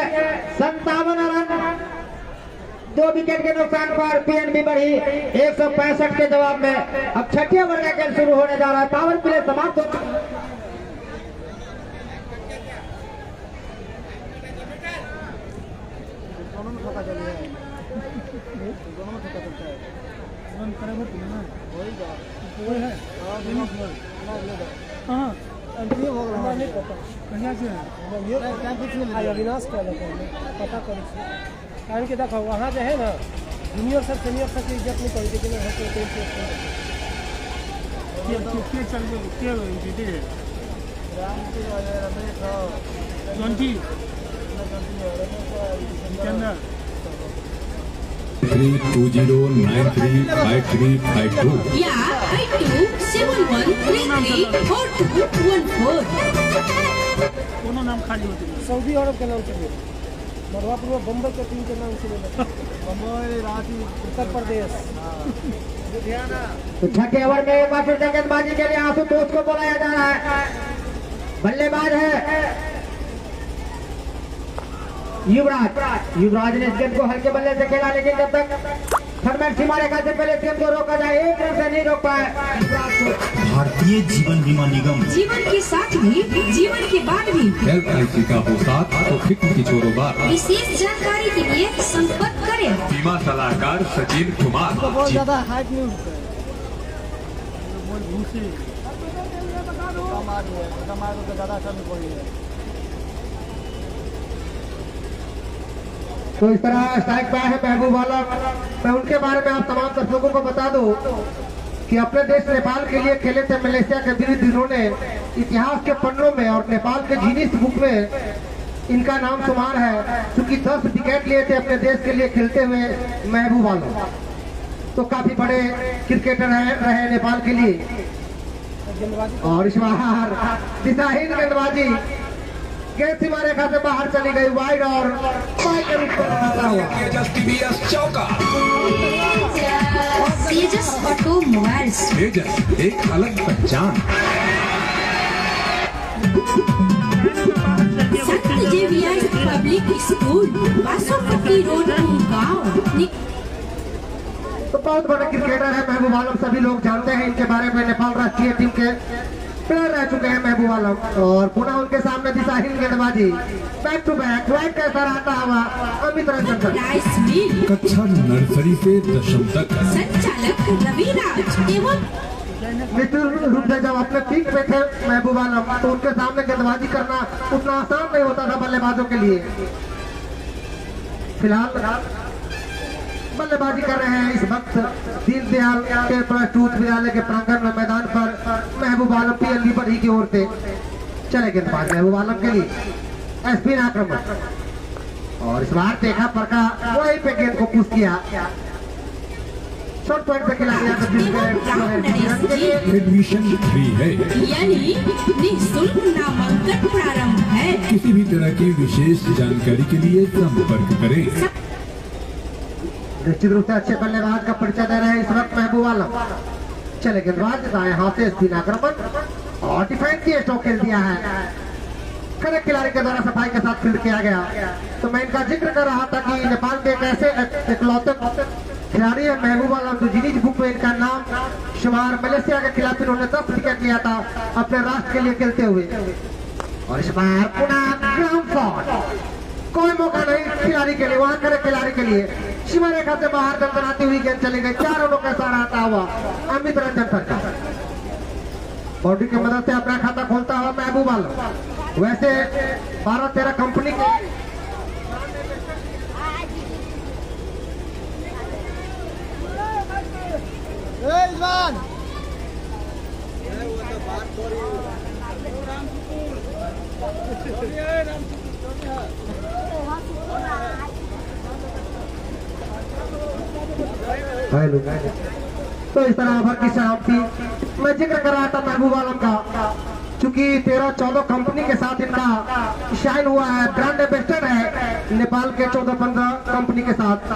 A: 57 रन 2 विकेट के नुकसान पर पीएनबी बढ़ी 165 के जवाब में। अब 6ठे ओवर का खेल शुरू होने जा रहा है। पावर प्ले समाप्त हो चुका है।
B: दोनों में ठोका चल रहा है दोनों में ठोका चलता है रन करेगा तुम ना वही का वही है हां दोनों में ना ले दो हां अंतिम हो गया नहीं पता कहां से है ये क्या कुछ नहीं ले अविनाश का लगा पता कर कारण के देखो वहां जो है ना जूनियर सब सीनियर सब की इज्जत नहीं करते कि हम तो टीम के चल गए के जीते राम की रमेश जॉन्टी जितेंद्र
C: 320935352
D: या 5271334214
B: दोनों नाम खाली होते हैं सऊदी अरब के नाम से मरवापुर में बम्बई के टीम के नाम से बम्बई रांची उत्तर प्रदेश
A: तो 6ठे ओवर में एक बार फिर गेंदबाजी के लिए आशुतोष को बुलाया जा रहा है। बल्लेबाज है युवराज ने इस गेंद को हल्के बल्ले से खेला, लेकिन जब तक फॉर्मेट सीमा रेखा से पहले गेंद को रोका जाए एक रन से नहीं रोक पाए युवराज को।
E: भारतीय जीवन बीमा निगम
D: जीवन के साथ भी जीवन के बाद भी
C: LIC का हो साथ तो फिक्र की छोरोबार।
D: विशेष जानकारी के लिए संपर्क करें।
C: बीमा सलाहकार सचिन कुमार।
B: बहुत ज्यादा हाइट नहीं उठता है बहुत भूसी कमार को ज्यादा करनी पड़ी है।
A: तो इस तरह स्ट्राइक पे है महबूब आलम। मैं उनके बारे में आप तमाम दर्शकों को बता दूं कि अपने देश नेपाल के लिए खेले थे मलेशिया के विरुद्ध इन्होंने इतिहास के पन्नों में और नेपाल के गिनीज बुक में इनका नाम शुमार है, क्योंकि 10 विकेट लिए थे अपने देश के लिए खेलते हुए महबूब आलम। तो काफी बड़े क्रिकेटर रहे नेपाल के लिए। और इस बार दिशाहीन गेंदबाजी गेंद सीमा रेखा से बाहर चली गई वाइड और पाई के रूप में लगाता हुआ।
D: तेजस ऑटोमोबाइल्स
C: तेजस एक अलग पहचान।
D: संत Xavier public school Basopatti road गाँव।
A: तो बहुत बड़ा क्रिकेटर है महबूब आलम, सभी लोग जानते हैं इनके बारे में। नेपाल राष्ट्रीय टीम के प्लेयर रह चुके हैं महबूब आलम। और पुनः उनके सामने दिशाहीन गेंदबाजी बैक टू बैक वाइड का इशारा आता हुआ Amit Ranjan sir.
D: Rice mill
C: कक्षा नर्सरी से 10वीं तक
D: संचालक रविराज एवं
A: निश्चित रूप से जब अपने पीक पे थे महबूब आलम तो उनके सामने गेंदबाजी करना उतना आसान नहीं होता था बल्लेबाजों के लिए। फिलहाल बल्लेबाजी कर रहे हैं इस वक्त दीनदयाल के प्रस्तुत विद्यालय के प्रांगण में मैदान पर महबूब आलम पीएनबी बढ़ी की ओर से चले गेंदबाज महबूब आलम के लिए स्पिन आक्रमण। और इस बार देखा परखा वही पे गेंद को पुश किया। शॉर्ट पॉइंट पे खिला दिया
C: एडमिशन फ्री है,
D: यानी निःशुल्क नामांकन प्रारंभ है।
C: किसी भी तरह की विशेष जानकारी के लिए संपर्क करें।
A: निश्चित रूप से अच्छे बल्लेबाज का परिचय दे रहे हैं इस वक्त महबूब आलम। चले गेंदबाज दाएं हाथ से स्पिन आक्रमण और डिफेंस की स्ट्रोक खेल दिया है। खड़े खिलाड़ी के द्वारा सफाई के साथ फील्ड किया गया। तो मैं इनका जिक्र कर रहा था कि नेपाल के एक ऐसे इकलौते खिलाड़ी है महबूब आलम जो गिनीज बुक में इनका नाम शुमार। मलेशिया के खिलाफ इन्होंने 10 विकेट लिया था अपने राष्ट्र के लिए खेलते हुए। और इस बार पुनः ग्राउंड फॉल, कोई मौका नहीं खिलाड़ी के लिए, वहां खड़े खिलाड़ी के लिए। सीमा रेखा से बाहर दंदनाती हुई गेंद चली गई। 4 रनों का सारा आता हुआ अमित रंजन सरकार। बॉडी की मदद से अपना खाता खोलता हुआ महबूब आलम। वैसे 12-13 कंपनी के तो इस तरह ओवर की समाप्ति मैं जिक्र कर रहा था महबूब आलम का। चूंकि 13-14 कंपनी के साथ इनका शाइन हुआ है, ब्रांड एम्बेसडर है नेपाल के 14-15 कंपनी के साथ।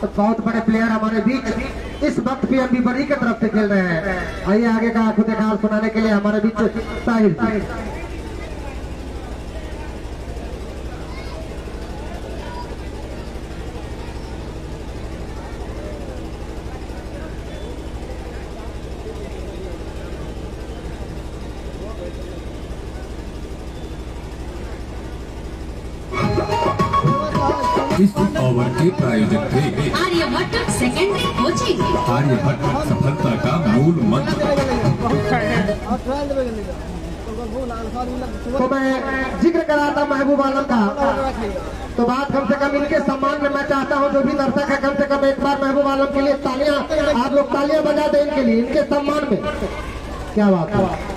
A: तो बहुत बड़े प्लेयर हमारे बीच इस वक्त पीएनबी बड़ी की तरफ से खेल रहे हैं। आइए आगे का खुद खास सुनाने के लिए हमारे बीच साहिल जी।
C: इस ओवर के प्रायोजक थे
D: आर्यभट्ट सेकेंडरी कोचिंग।
C: आर्यभट्ट सफलता का मूल मंत्र।
A: तो मैं जिक्र कर रहा था महबूब आलम का, तो बात कम से कम इनके सम्मान में मैं चाहता हूं जो भी दर्शक है कम से कम एक बार महबूब आलम के लिए तालियां, आप लोग तालियां बजा दें इनके लिए, इनके सम्मान में। क्या बात है।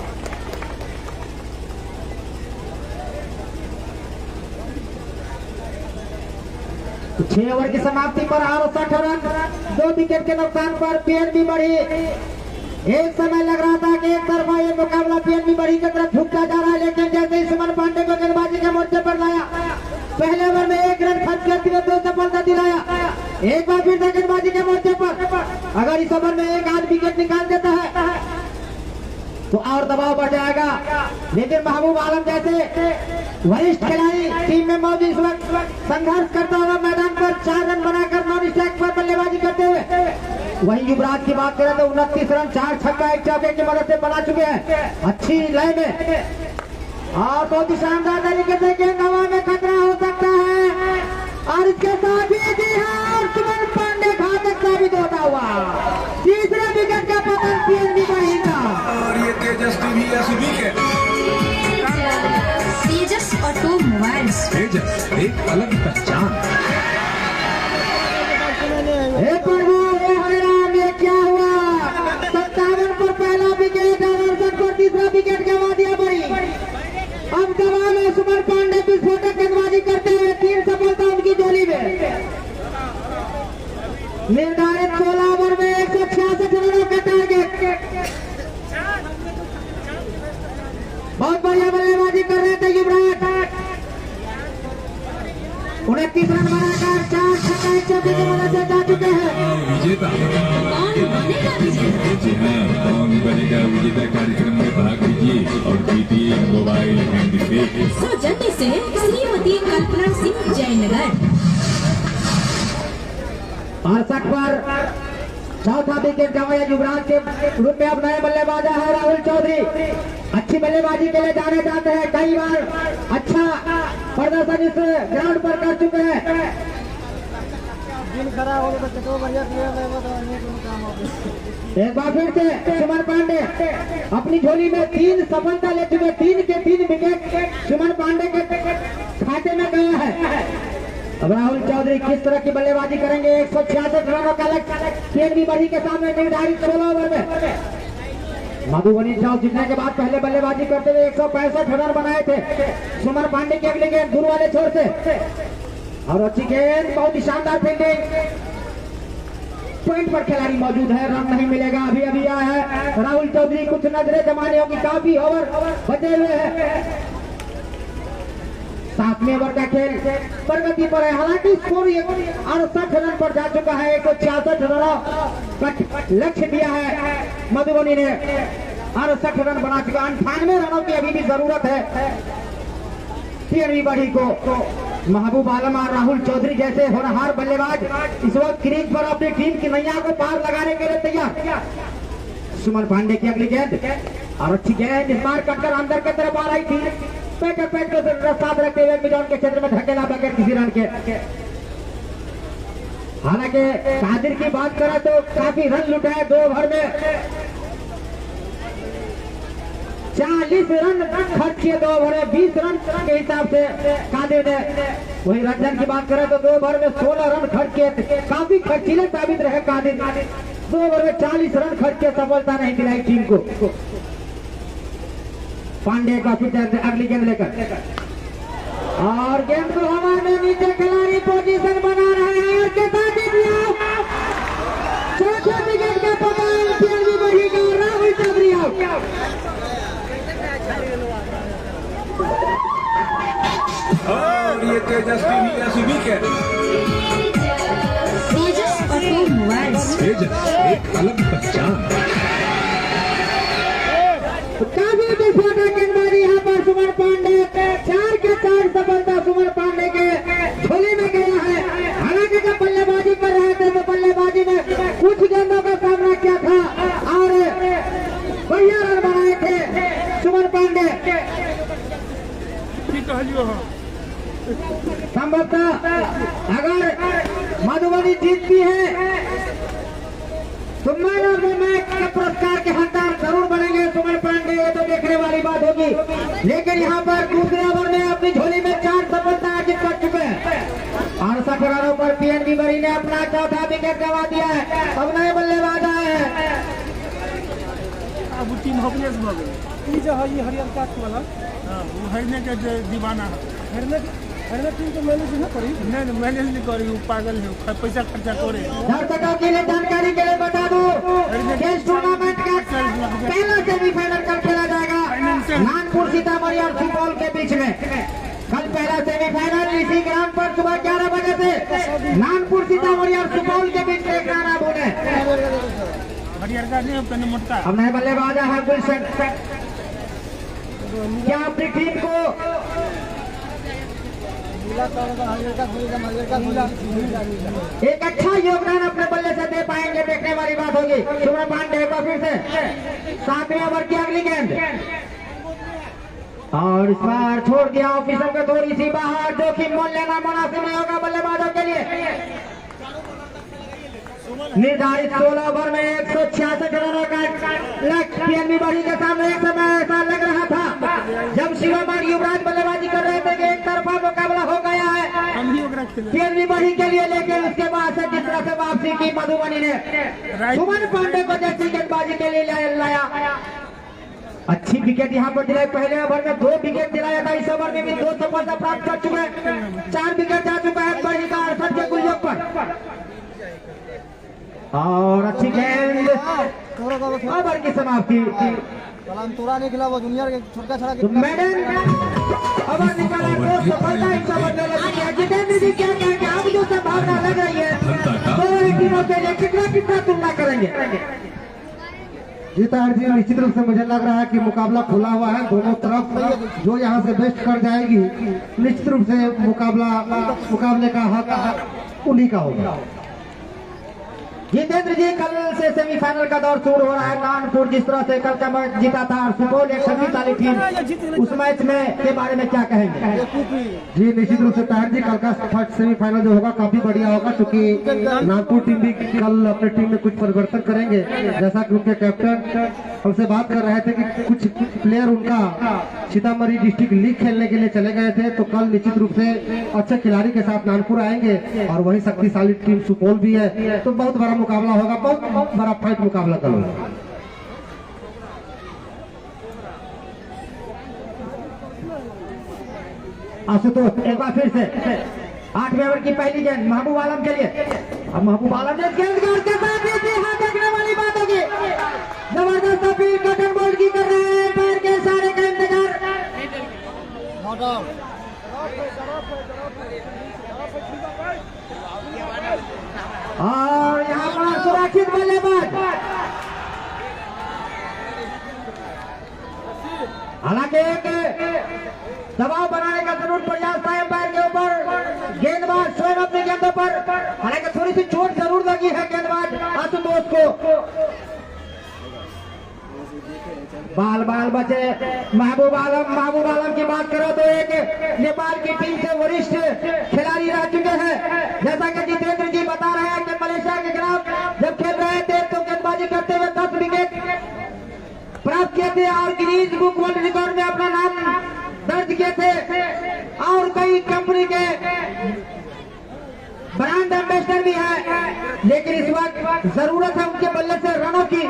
A: 6 ओवर की समाप्ति पर 68 रन, 2 विकेट के नुकसान पर पीएनबी बढ़ी। एक समय लग रहा था कि एक तरफा ये मुकाबला पीएनबी बढ़ी की तरफ झुकता जा रहा है, लेकिन जैसे ही सुमन पांडे को गेंदबाजी के मोर्चे पर लाया, पहले ओवर में 1 रन खर्च करते हुए 2 सफलता दिलाया। एक बार फिर से गेंदबाजी के मोर्चे पर अगर इस ओवर में एक आध विकेट निकाल देता है तो और दबाव बढ़ जाएगा, लेकिन महबूब आलम जैसे वरिष्ठ खिलाड़ी टीम में मौजूद इस वक्त संघर्ष करता हुआ मैदान पर 4 रन बनाकर नॉन स्ट्राइक पर बल्लेबाजी करते हुए। वहीं युवराज की बात करें तो 29 रन 4 छक्का 1 चौके की मदद से बना चुके हैं अच्छी लय में, और बहुत ही शानदार तरीके से गेंद हवा में खतरा हो सकता है। और इसके साथ ही जी हाँ, सुमन पांडे घातक साबित होता हुआ तीसरे विकेट का पतन पीएनबी बढ़ेगा।
C: और ये तेजस टीवी विकेट।
D: तेजस ऑटोमोबाइल्स,
C: तेजस एक अलग पहचान।
A: हे प्रभु, हे हरे राम, ये क्या हुआ। 57 पर पहला विकेट और 68 पर तीसरा विकेट गंवा दिया बड़ी। अब दबाव में सुमन पांडे विस्फोटक गेंदबाजी करते हुए 3 सफलता उनकी झोली में। निर्धारित 16 ओवर में 166 रनों का टारगेट। बहुत बढ़िया बल्लेबाजी कर रहे थे युवराज, 29 रन बनाकर 4 छक्का 1 चौके की मदद से जा चुके हैं।
C: विजेता
D: कौन बनेगा विजेता?
C: जी हाँ, कौन बनेगा विजेता कार्यक्रम में भाग लीजिए और जीतिए मोबाइल हैंडसेट।
D: सौजन्य से श्रीमती कल्पना सिंह जयनगर।
A: 68 पर चौथा विकेट गंवाया युवराज के रूप में। अब नए बल्लेबाज है राहुल चौधरी, अच्छी बल्लेबाजी के लिए जाने जाते हैं, कई बार अच्छा प्रदर्शन इस ग्राउंड पर कर चुके हैं।
B: दिन खराब हो गया तो बढ़िया प्लेयर रहेगा तो अन्य कोनो काम होगा।
A: एक बार फिर से सुमन पांडे अपनी झोली में 3 सफलता ले चुके, 3 के 3 विकेट सुमन पांडे के खाते में गया है। अब राहुल चौधरी किस तरह की बल्लेबाजी करेंगे। 166 रनों का लक्ष्य पीएनबी बढ़ी के सामने निर्धारित 16 ओवर में। मधुबनी टॉस जीतने के बाद पहले बल्लेबाजी करते हुए 165 रन बनाए थे सुमन पांडे की अगली गेंद दूर वाले छोर से, और अच्छी गेंद, बहुत ही शानदार फील्डिंग। पॉइंट पर खिलाड़ी मौजूद है, रन नहीं मिलेगा। अभी अभी आया है राहुल चौधरी, कुछ नजरें जमाने होगी, काफी ओवर बचे हुए हैं। 7वें ओवर का खेल प्रगति पर है, हालांकि स्कोर 68 रन पर जा चुका है। 166 रनों का लक्ष्य दिया है मधुबनी ने, 68 रन बना चुका। 98 रनों की अभी भी जरूरत है पीएनबी बढ़ी को। महबूब आलम और राहुल चौधरी जैसे होनहार बल्लेबाज इस वक्त क्रीज पर अपनी टीम की नैया को पार लगाने के लिए तैयार। सुमन पांडे की अगली गेंद, और अच्छी गेंद इस बार कटकर अंदर की तरफ आ रही थी, पेट को साथ रखते हुए मिडॉन के क्षेत्र में धकेला बगैर किसी रन के। हालांकि कादिर की बात करें तो काफी रन लुटाए 2 ओवर में, 40 रन खर्च किए 2 ओवर में, 20 रन के हिसाब से कादिर ने। वही रंजन की बात करें तो 2 ओवर में 16 रन खर्च किए, काफी खर्चीले साबित रहे कादिर। 2 ओवर में 40 रन खर्च के सफलता नहीं दिलाई टीम को। पांडे का फिर अगली गेंद लेकर, और गेंद को हवा में नीचे खिलाड़ी पोजीशन बना रहे हैं, और के साथ ही चौथे विकेट का पकड़ पीएनबी बढ़ी का राहुल चौधरी आउट।
C: तेजस टीवी एसयूवी के
D: तेजस ऑटोमोबाइल्स।
C: तेजस एक अलग पहचान।
A: काफी विस्फोटक गेंदबाजी यहाँ पर सुमन पांडे, 4 के 4 सफलता सुमन पांडे के झोली में गया है। हालांकि जब बल्लेबाजी कर रहे थे तो बल्लेबाजी में कुछ गेंदों का सामना किया था और बढ़िया रन बनाए थे सुमन पांडे। संभवतः अगर मधुबनी जीतती है तो मैन ऑफ द मैच के पुरस्कार के हकदार जरूर बनेंगे सुमन पांडे, ये तो देखने वाली बात होगी। लेकिन यहाँ पर दूसरे ओवर में अपनी झोली में 4 सफलता अर्जित कर चुके हैं। 68 रनों पर पीएनबी बरी ने अपना चौथा विकेट गंवा दिया है। अब नए बल्लेबाज आए हैं।
B: अब टीम हॉपलेस हो गई। ये जो है ये हरियर कास्ट वाला, हां वो हरने के दीवाना है। हरने टीम को मैनेज ना करी, नहीं मैनेज नहीं करी, वो पागल है, पैसा खर्चा करे।
A: दर्शकों के लिए जानकारी के लिए बता दूं कि इस टूर्नामेंट का पहला सेमीफाइनल कल खेला जाएगा नानपुर सीतामढ़ी और सुपौल के बीच में। कल पहला सेमीफाइनल इसी ग्राउंड पर सुबह 11 बजे से नानपुर सीतामढ़ी और सुपौल के बीच में गाना बोले।
B: हरियर का नहीं पेन मोटका।
A: अब नए बल्लेबाज है गुलशन, क्या अपनी टीम को एक अच्छा योगदान अपने बल्ले से दे पाएंगे, देखने वाली बात होगी। सुमन पांडे को फिर से 7वें ओवर की अगली गेंद और इस बार छोड़ दिया ऑफिसर को थोड़ी सी बाहर, जो कि मोल लेना मुनासिब नहीं होगा बल्लेबाजों के लिए। निर्धारित 16 ओवर में 166 रनों का लक्ष्य पीएनबी बरी के सामने एक समय ऐसा लग रहा था जब शिवम और युवराज बल्लेबाजी कर रहे थे कि एक तरफा मुकाबला हो गया है पीएनबी बरी के लिए। लेकिन उसके बाद से जिस तरह से वापसी की मधुबनी ने सुमन पांडे को जैसी गेंदबाजी के लिए लाया, अच्छी विकेट यहाँ पर दिलाई। पहले ओवर में 2 विकेट दिलाया था, इस ओवर में भी 2 सफलता प्राप्त कर चुके हैं। 4 विकेट जा चुका है बरी का 68 के कुलयोग पर और अच्छी गेंद ओवर की समाप्ति।
B: निकला वो जूनियर के छोटा छड़ा
A: तो मैडम ओवर निकाला तो सफलता इस ओवर में लगी है। जितेंद्र जी क्या कहेंगे, अब जो संभावना लग रही है दोनों टीमों के लिए कितना तुलना करेंगे? जीता जी निश्चित रूप से मुझे लग रहा है कि मुकाबला खुला हुआ है दोनों तरफ। जो यहाँ से बेस्ट कर जाएगी निश्चित रूप से मुकाबले का हक उन्हीं का होगा। जितेंद्र जी कल से सेमीफाइनल का दौर शुरू हो रहा है। कानपुर जिस तरह से कल का मैच जीता था और सुपौल एक शक्तिशाली टीम, उस मैच में के बारे में क्या कहेंगे? जी निश्चित रूप से ताहिर जी कल का फर्स्ट सेमीफाइनल जो होगा काफी बढ़िया होगा, क्योंकि नागपुर टीम भी कल अपनी टीम में कुछ परिवर्तन करेंगे। जैसा कि उनके कैप्टन हमसे बात कर रहे थे कि कुछ प्लेयर उनका सीतामढ़ी डिस्ट्रिक्ट लीग खेलने के लिए चले गए थे, तो कल निश्चित रूप से अच्छे खिलाड़ी के साथ नागपुर आएंगे और वही शक्तिशाली टीम सुपौल भी है, तो बहुत बड़ा मुकाबला होगा, बहुत बड़ा फाइट मुकाबला कल होगा। आशुतोष एक बार फिर से 8वें ओवर की पहली गेंद महबूब आलम के लिए। अब महबूब आलम ने गेंद के साथ देखने वाली बात होगी, जबरदस्त अपील कटन बोल्ड की कर रहे हैं, पैर के इशारे का इंतजार। और यहाँ पर सुरक्षित बल्लेबाज, हालांकि एक दबाव बनाने का जरूर प्रयास था एम्पायर के ऊपर। गेंदबाज स्वयं अपनी गेंदों पर, हालांकि थोड़ी सी चोट जरूर लगी है गेंदबाज आशुतोष को। बाल बचे महबूब आलम की बात करो तो एक नेपाल की टीम से वरिष्ठ खिलाड़ी रह चुके हैं। जैसा कि जितेंद्र जी बता रहे हैं कि मलेशिया के खिलाफ जब खेल रहे थे तो गेंदबाजी करते हुए 10 विकेट प्राप्त किए थे और गिनीज बुक वर्ल्ड रिकॉर्ड में अपना नाम दर्ज किए थे और कई कंपनी के ब्रांड एम्बेसडर भी है। लेकिन इस वक्त जरूरत है उनके बल्ले से रनों की।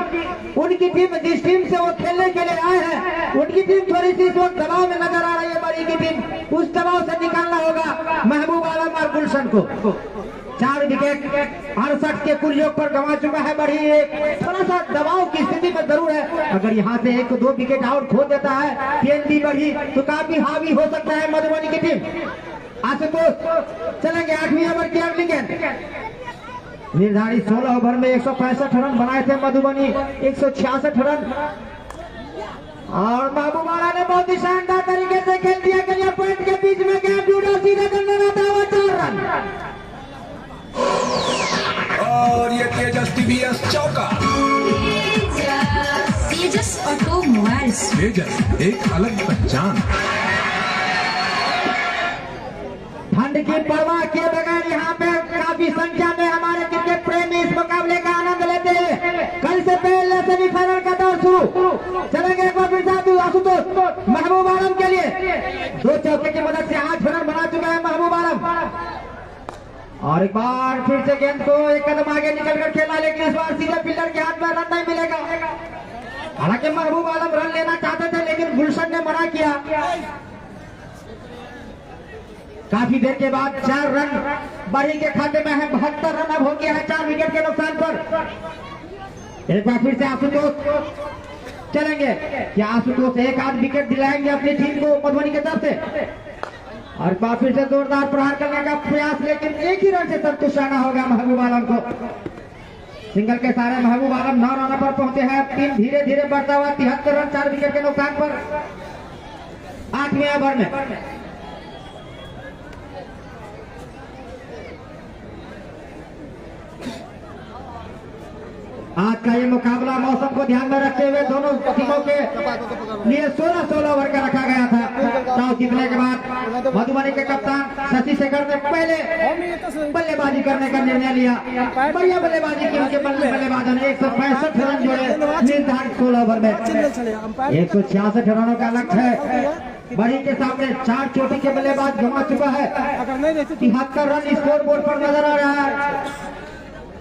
A: उनकी टीम जिस टीम से वो खेलने के लिए आए हैं उनकी टीम थोड़ी सी इस वक्त दबाव में नजर आ रही है। बड़ी की टीम, उस दबाव से निकालना होगा महबूब आलम और गुलशन को। 4 विकेट 68 के कुल योग पर गंवा चुका है बड़ी। एक थोड़ा सा दबाव की स्थिति में जरूर है। अगर यहाँ से 1-2 विकेट आउट खो देता है पीएनबी बड़ी तो काफी हावी हो सकता है मधुबनी की टीम। आशुतोष चलेंगे 8वीं ओवर की अगली गेंद। निर्धारित 16 ओवर में 165 रन बनाए थे मधुबनी, 166 रन। और महबूबारा ने बहुत ही शानदार तरीके से खेल दिया। करियर पॉइंट के बीच में गैप जुड़ा, सीधे करने रहता हुआ 4 रन।
C: और ये तेजस टीवीएस चौका।
D: तेजस ऑटोमोबाइल्स,
C: तेजस एक अलग पहचान।
A: ठंड की परवाह किए बगैर यहाँ पे काफी संख्या में हमारे क्रिकेट प्रेमी इस मुकाबले का आनंद लेते हैं। कल से पहले सेमीफाइनल का दौर शुरू। चलेंगे एक बार फिर से आशुतोष महबूब आलम के लिए 2 चौके की मदद से 8 रन बना चुका है महबूब आलम। और एक बार फिर से गेंद को एक कदम आगे निकलकर खेला, लेकिन इस बार सीधे फील्डर के हाथ में रन नहीं मिलेगा। हालांकि महबूब आलम रन लेना चाहते थे, लेकिन गुलशन ने मना किया। काफी देर के बाद 4 रन बड़ी के खाते में है। 72 रन अब हो गया है 4 विकेट के नुकसान पर। एक बार फिर से आशुतोष चलेंगे। क्या आशुतोष एक आध विकेट दिलाएंगे अपनी टीम को मधुबनी की तरफ से? और एक बार फिर से जोरदार प्रहार करने का प्रयास, लेकिन एक ही रन से संतुष्ट रहना होगा महबूब आलम को। सिंगल के सारे महबूब आलम 9 रन पर पहुंचे हैं। टीम धीरे धीरे बढ़ता हुआ 73 रन 4 विकेट के नुकसान पर 8वें ओवर में। आज का ये मुकाबला मौसम को ध्यान में रखते हुए दोनों टीमों के लिए 16-16 ओवर का रखा गया था। टॉस जीतने के बाद मधुबनी के कप्तान शशि शेखर ने पहले बल्लेबाजी करने का निर्णय लिया। बढ़िया बल्लेबाजी की उनके बल्लेबाजों ने 165 रन जोड़े निर्धारित 16 ओवर में। 166 रनों का लक्ष्य है। बड़ी के सामने 4 चोटी के बल्लेबाज गंवा चुका है। 73 रन स्कोर बोर्ड पर नजर आ रहा है।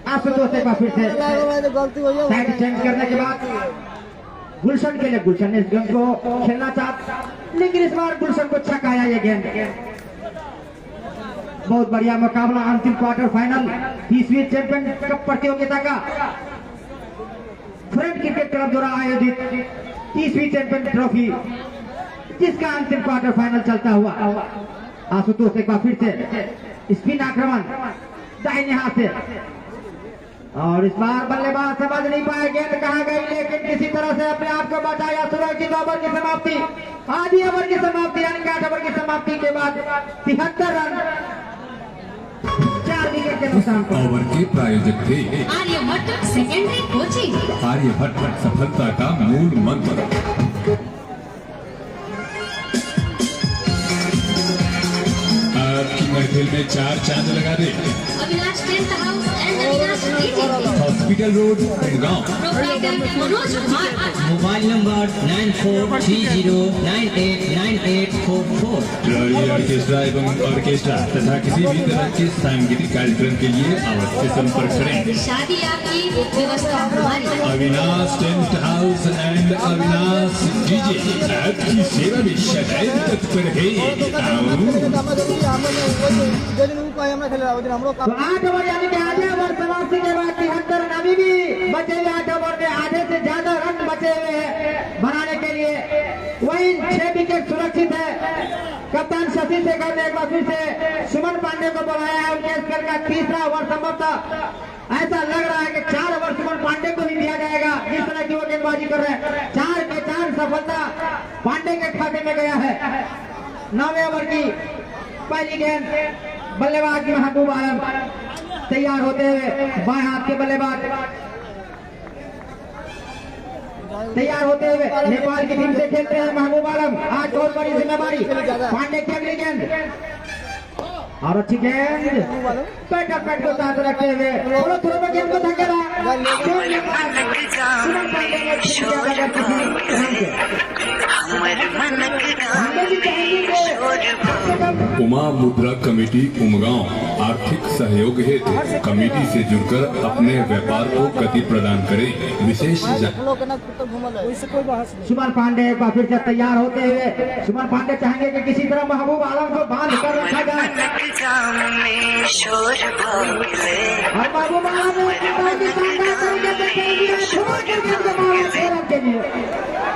A: आशुतोष एक बार फिर से साइड चेंज करने के बाद गुलशन के लिए, गुलशन ने इस गेंद को खेलना चाहा, लेकिन इस बार गुलशन को छकाया ये गेंद। बहुत बढ़िया मुकाबला। अंतिम क्वार्टर फाइनल 30वीं चैंपियन कप प्रतियोगिता का फ्रेंड क्रिकेट क्लब द्वारा आयोजित 30वीं चैंपियन ट्रॉफी, जिसका अंतिम क्वार्टर फाइनल चलता हुआ। आशुतोष एक बार फिर से स्पिन आक्रमण दाहिने हाथ से, और इस बार बल्लेबाज समझ नहीं पाए गेंद कहां गई, लेकिन किसी तरह से अपने आप को बचाया। सुरक्षित ओवर की समाप्ति, आधी ओवर की समाप्ति, यानी 8 ओवर की समाप्ति के बाद 73 रन 4 विकेट के नुकसान पर।
C: ओवर के प्रायोजक थे
D: आर्यभट्ट सेकेंडरी कोचिंग।
C: आर्यभट्ट सफलता का मूल मंत्र। आपकी महफिल में 4 चांद लगा दे।
D: Avinash tent house and Avinash meeting,
C: hospital road Gurgaon.
D: Proprietor Manoj Kumar.
E: Mobile number 9430989844।
C: Trolley orchestra एवं ऑर्केस्ट्रा तथा किसी भी तरह के सांगीतिक कार्यक्रम के लिए अवश्य संपर्क करें।
D: शादी आपकी, व्यवस्था हमारी।
C: Avinash tent house and Avinash DJ आपकी सेवा में सदैव तत्पर है।
A: तो 8 ओवर यानी कि आधे ओवर समाप्ति के बाद 73 रन अभी भी बचे हुए। 8 ओवर में आधे से ज्यादा रन बचे हुए हैं बनाने के लिए। वही 6 विकेट सुरक्षित है। कप्तान शशि शेखर ने एक बार फिर से सुमन पांडे को बुलाया है। उनके स्कर का 3रा ओवर संभवतः ऐसा लग रहा है कि 4 ओवर सुमन पांडे को ही दिया जाएगा, जिस तरह की वो गेंदबाजी कर रहे हैं। 4 के 4 सफलता पांडे के खाते में गया है। 9वें ओवर की पहली गेंद बल्लेबाज महबूब आलम तैयार होते हुए, बाएं हाथ के बल्लेबाज तैयार होते हुए नेपाल की टीम से खेलते हैं महबूब आलम। आज बहुत बड़ी जिम्मेदारी। पांडे की अगली गेंद और अच्छी गेंद पैट को साथ रखते हुए थोड़ा में गेंद को धकेला।
C: उमा मुद्रा कमेटी उमगांव आर्थिक सहयोग हेतु कमेटी से जुड़कर अपने व्यापार को गति प्रदान करें। विशेष
A: सुमन पांडे एक बार फिर से तैयार होते हुए, सुमन पांडे चाहेंगे कि किसी तरह महबूब आलम को बांध कर रखा जाए। और महबूब आलम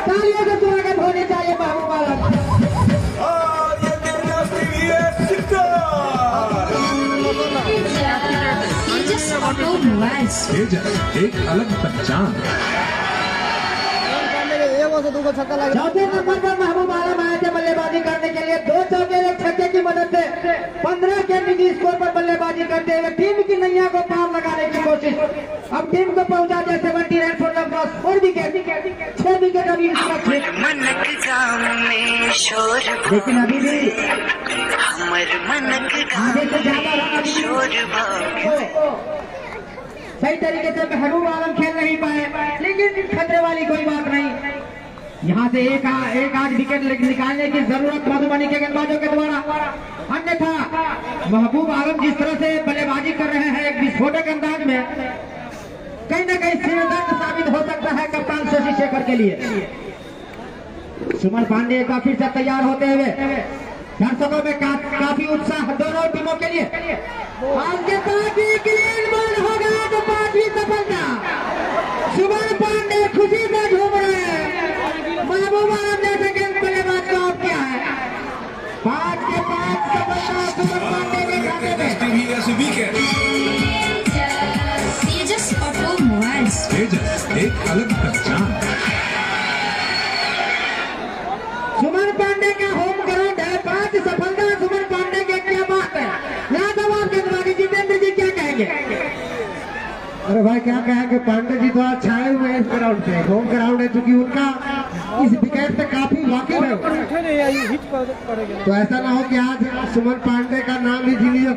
A: तालियों से स्वागत होनी चाहिए महबूब आलम।
C: और ये
D: मोबाइल्स।
C: तेजस एक अलग पहचान।
A: चौथे नंबर पर महबूब आलम आए थे बल्लेबाजी करने के लिए। 2 चौके एक छक्के की मदद से 15 के निजी स्कोर पर बल्लेबाजी करते हुए टीम की नैया को पार लगाने की कोशिश। अब टीम को पहुंचा दिया 70 run for the cross. 4 wicket, 6 wicket अभी सुरक्षित।
G: मनक गाँव में शोर
A: लेकिन अभी भी
G: हमर मनक
A: आगे से ज्यादा रन अभी
G: शोर
A: सही तरीके से महबूब आलम खेल नहीं पाए, लेकिन खतरे वाली कोई बात नहीं। यहाँ से एक आध विकेट निकालने की जरूरत मधुबनी के गेंदबाजों के द्वारा, अन्यथा महबूब आलम जिस तरह से बल्लेबाजी कर रहे हैं एक विस्फोटक अंदाज में, कहीं न कहीं सिरदर्द साबित हो सकता है कप्तान शशि शेखर के लिए। सुमन पांडे का फिर से तैयार होते हुए दर्शकों में काफी उत्साह दोनों टीमों के लिए। आगे ग्रीन बॉल हो गया तो 5वीं सफलता। सुमन पांडे खुशी से झूम रहे हैं। महबूब आलम ने सेकंड बल्लेबाज को आउट किया है। 5 के 5 सफलता सुमन पांडे के खाते में।
C: विकेट।
D: तेजस ऑटो मोबाइल्स।
C: तेजस एक अलग पहचान।
A: सुमन पांडे का होम ग्राउंड है। 5 सफलता सुमन पांडे के, क्या बात है। लाजवाब गेंदबाजी। जितेंद्र जी क्या कहेंगे? अरे भाई क्या कहेंगे, पांडे जी थोड़ा छाए हुए हैं इस ग्राउंड से। होम ग्राउंड है, चूंकि उनका इस विकेट से काफी वाकिफ है। तो ऐसा ना हो कि आज सुमन पांडे का नाम ही जीनियस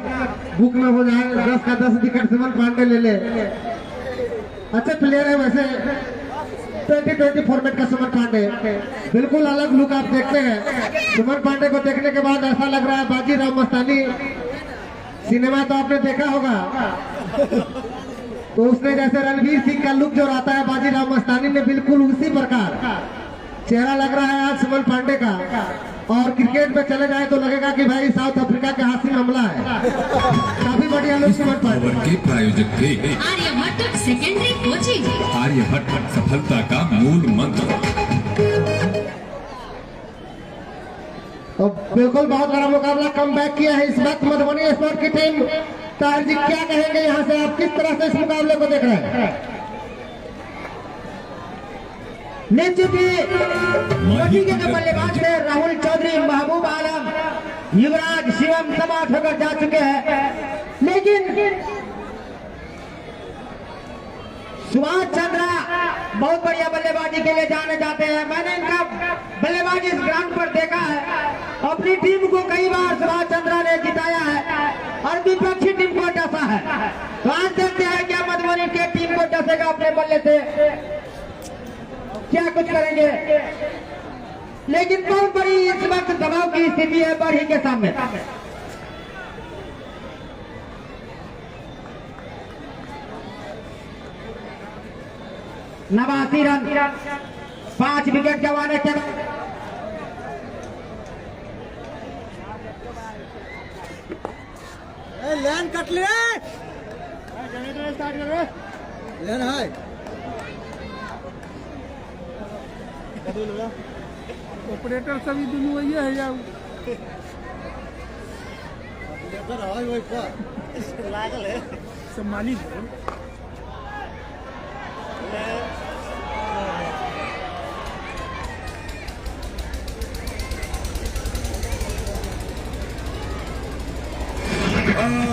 A: बुक में हो जाए, 10 का 10 विकेट सुमन पांडे ले ले। अच्छे प्लेयर है वैसे 2020 फॉर्मेट का सुमन पांडे, बिल्कुल अलग लुक आप देखते हैं। सुमन पांडे को देखने के बाद ऐसा लग रहा है बाजीराव मस्तानी सिनेमा तो आपने देखा होगा, तो उसने जैसे रणवीर सिंह का लुक जो रहता है बाजीराव मस्तानी ने बिल्कुल उसी प्रकार चेहरा लग रहा है आज सुमन पांडे का। और क्रिकेट में चले जाए तो लगेगा कि भाई साउथ अफ्रीका के हासिल हमला है। काफी बढ़िया लोग सुमन पांडे।
C: ओवर के प्रायोजक थे
D: आर्यभट्ट सेकेंडरी कोचिंग।
C: आर्यभट्ट सफलता का मूल मंत्र।
A: तो बिल्कुल बहुत बड़ा मुकाबला कम बैक किया है इस वक्त मधुबनी स्पोर्ट की टीम। तार जी क्या कहेंगे यहाँ से, आप किस तरह से इस मुकाबले को देख रहे हैं? निश्चित ही के जो बल्लेबाज थे राहुल चौधरी, महबूब आलम, युवराज, शिवम समाप्त होकर जा चुके हैं, लेकिन सुभाष चंद्रा बहुत बढ़िया बल्लेबाजी के लिए जाने जाते हैं। मैंने इनका बल्लेबाजी इस ग्राउंड पर देखा है। अपनी टीम को कई बार सुभाष चंद्रा ने जिताया है और विपक्षी टीम को डसा है। तो आज देखते हैं क्या मधुबनी की टीम को डसेगा अपने बल्ले से, क्या कुछ करेंगे। लेकिन बहुत बड़ी इस वक्त दबाव की स्थिति है बढ़ी के सामने। नवासी रन 5 विकेट गंवाने के बाद
B: लेन कट ले, लेन है ऑपरेटर सभी दोनों वही है या लागल है सम्मानित है।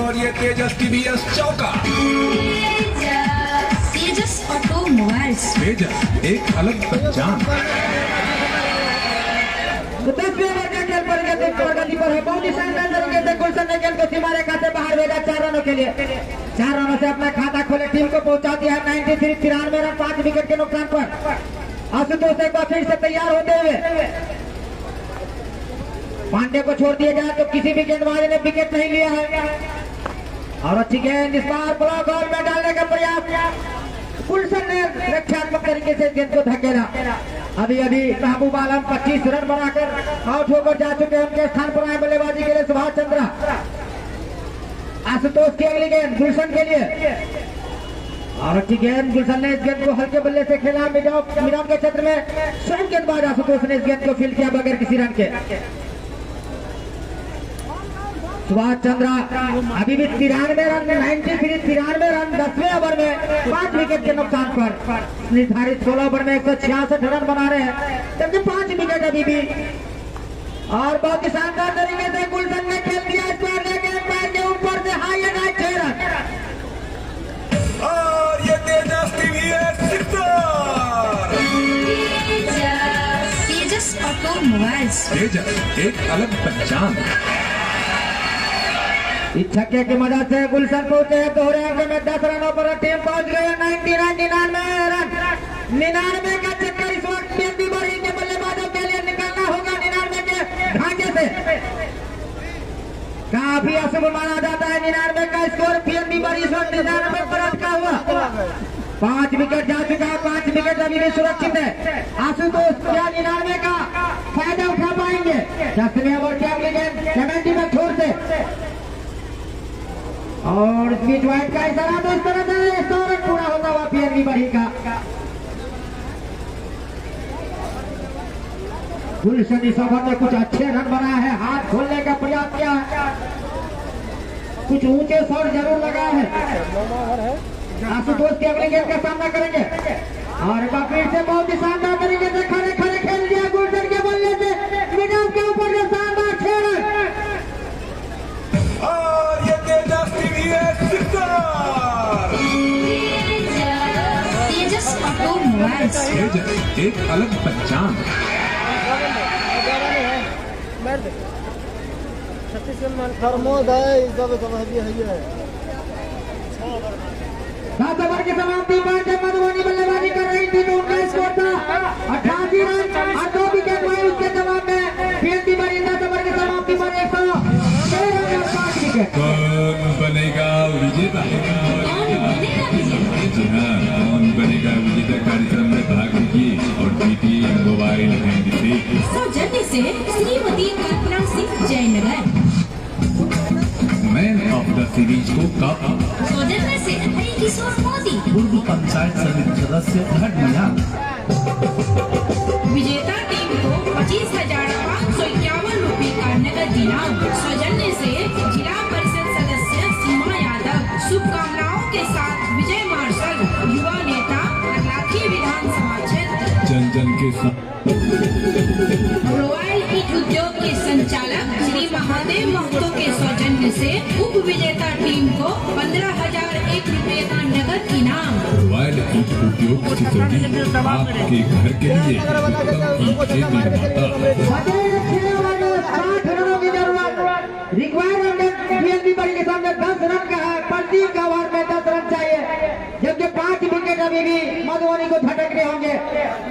C: और ये तेजस TVS चौका।
D: तेजस ऑटो मोबाइल्स।
C: तेजस एक अलग पहचान।
A: 10वें ओवर का खेल प्रगति पर है। बहुत ही शानदार तरीके से गुलशन ने गेंद को सीमा रेखा से बाहर भेजा 4 रनों के लिए। 4 रनों से अपना खाता खोले टीम को पहुंचा दिया है 93 रन 5 विकेट के नुकसान पर। आशुतोष एक बार फिर से तैयार होते हुए पांडे को छोड़ दिया जाए तो किसी भी गेंदबाज ने विकेट नहीं लिया है। और अच्छी गेंद इस बार ब्लॉक बॉल में डालने का प्रयास। गुलशन ने रक्षात्मक तरीके से गेंद को धकेला। अभी महबूब आलम 25 रन बनाकर आउट होकर जा चुके हैं। उनके स्थान पर आए बल्लेबाजी के लिए सुभाष चंद्रा। आशुतोष की अगली गेंद गुलशन के लिए। और अच्छी गेंद गुलशन ने इस गेंद को हल्के बल्ले से खेला। मिडाम के क्षेत्र में स्वयं गेंदबाज आशुतोष ने इस गेंद को फील्ड किया बगैर किसी रन के। सुभाष चंद्रा अभी भी 93 रन 93 रन 10वें ओवर में 5 विकेट के नुकसान पर निर्धारित 16 ओवर में 166 रन बना रहे हैं, जबकि 5 विकेट अभी भी। और बहुत ही शानदार तरीके से गुलशन ने खेल दिया इस बार, लेकिन पैर के ऊपर से हाई एंड हाई 6 रन।
C: और ये तेजस टीवी
D: तेजस ऑटोमोबाइल्स,
C: तेजस एक अलग पहचान।
A: इस छक्के की मदद से गुलशन पहुंचे हैं दोहरे अंक में 10 रनों पर टीम पहुंच गई है 99 रन। 99 का चक्कर इस वक्त पीएनबी बड़ी के बल्लेबाजों के लिए निकालना होगा 99 के ढांचे से। काफी अशुभ माना जाता है 99 का स्कोर। पीएनबी बड़ी इस वक्त 99 पर अटका हुआ, 5 विकेट जा चुका है, 5 विकेट अभी भी सुरक्षित है। आशुतोष क्या 99 का फायदा उठा पाएंगे? 10वें ओवर के अगले गेंद कमेटी में छोड़ से और बीच वाइड का इशारा, तो इस तरह से 100 रन पूरा होता हुआ पीएनबी बड़ी का। गुलशन इस ओवर में कुछ अच्छे रन बनाया है, हाथ खोलने का प्रयास किया है, कुछ ऊंचे शॉट जरूर लगा है। आशुतोष के अगले गेंद का सामना करेंगे और एक बार फिर से बहुत ही शानदार तरीके से खड़े खड़े खेल दिया गुलशन के बल्ले से मिडल के ऊपर से शानदार 6 रन।
C: और ये तेजस टीवी
D: तेजस ऑटोमोबाइल्स,
C: तेजस एक अलग पहचान।
B: प्रमोद है इस दफे समझ है
A: 7 ओवर की समाप्ति पर जब मधुबनी बल्लेबाजी कर रही थी तो उनका स्कोर था 88 रन और 2 विकेट हुए। उसके जवाब में पीएनबी बड़ी 10 ओवर की समाप्ति पर 106 रन और 5 विकेट।
C: कौन बनेगा विजेता? जी हाँ, कौन बनेगा विजेता कार्यक्रम में भाग लीजिए और जीतिए मोबाइल हैंडसेट।
D: सौजन्य से Shrimati Kalpana Singh Jaynagar.
C: Man of the series को कप
D: सौजन्य से हरि किशोर मोदी।
E: पूर्व पंचायत समिति सदस्य धर्मया।
D: विजेता टीम को 25,551 रुपए का नगद इनाम। सौजन्य से जिला परिषद सदस्य सीमा यादव। शुभकामनाओं के साथ विजय मार्शल, युवा नेता, लाठी विधानसभा क्षेत्र।
C: जन जन के साथ
D: रॉयल ईट उद्योग के संचालक श्री महादेव महतो के सौजन्य से उप विजेता टीम को 15,001 रुपए का नगद इनाम।
C: रॉयल ईट उद्योग सिसोदी आपके घर के लिए उत्तम ईट के निर्माता।
A: 60 रनों की जरूरत। रिक्वायरमेंट पीएनबी बड़ी के सामने 10 रन का है। प्रत्येक ओवर में 10 रन चाहिए, जबकि 5 विकेट अभी भी मधुबनी को झटकने होंगे।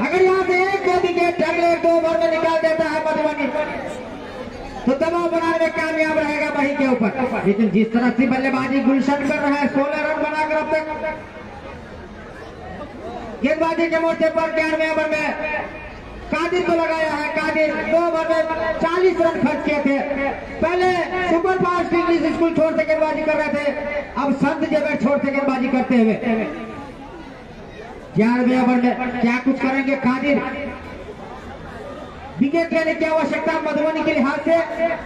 A: अगर यहाँ से 1-2 विकेट अगले 2 ओवर में निकाल देता है मधुबनी तो दबाव बनाने में कामयाब रहेगा वही के ऊपर। लेकिन जिस तरह से बल्लेबाजी गुलशन कर रहा है 16 रन बनाकर अब तक गेंदबाजी के मोर्चे पर 11वें ओवर में कादिर को लगाया है। कादिर 2 ओवर में 40 रन खर्च किए थे। पहले सुपर फास्ट इंग्लिश स्कूल छोड़ से गेंदबाजी कर रहे थे, अब संत जेवर छोड़ से गेंदबाजी करते हुए 11वें ओवर में क्या कुछ करेंगे कादिर? विकेट लेने की आवश्यकता मधुबनी के लिहाज से,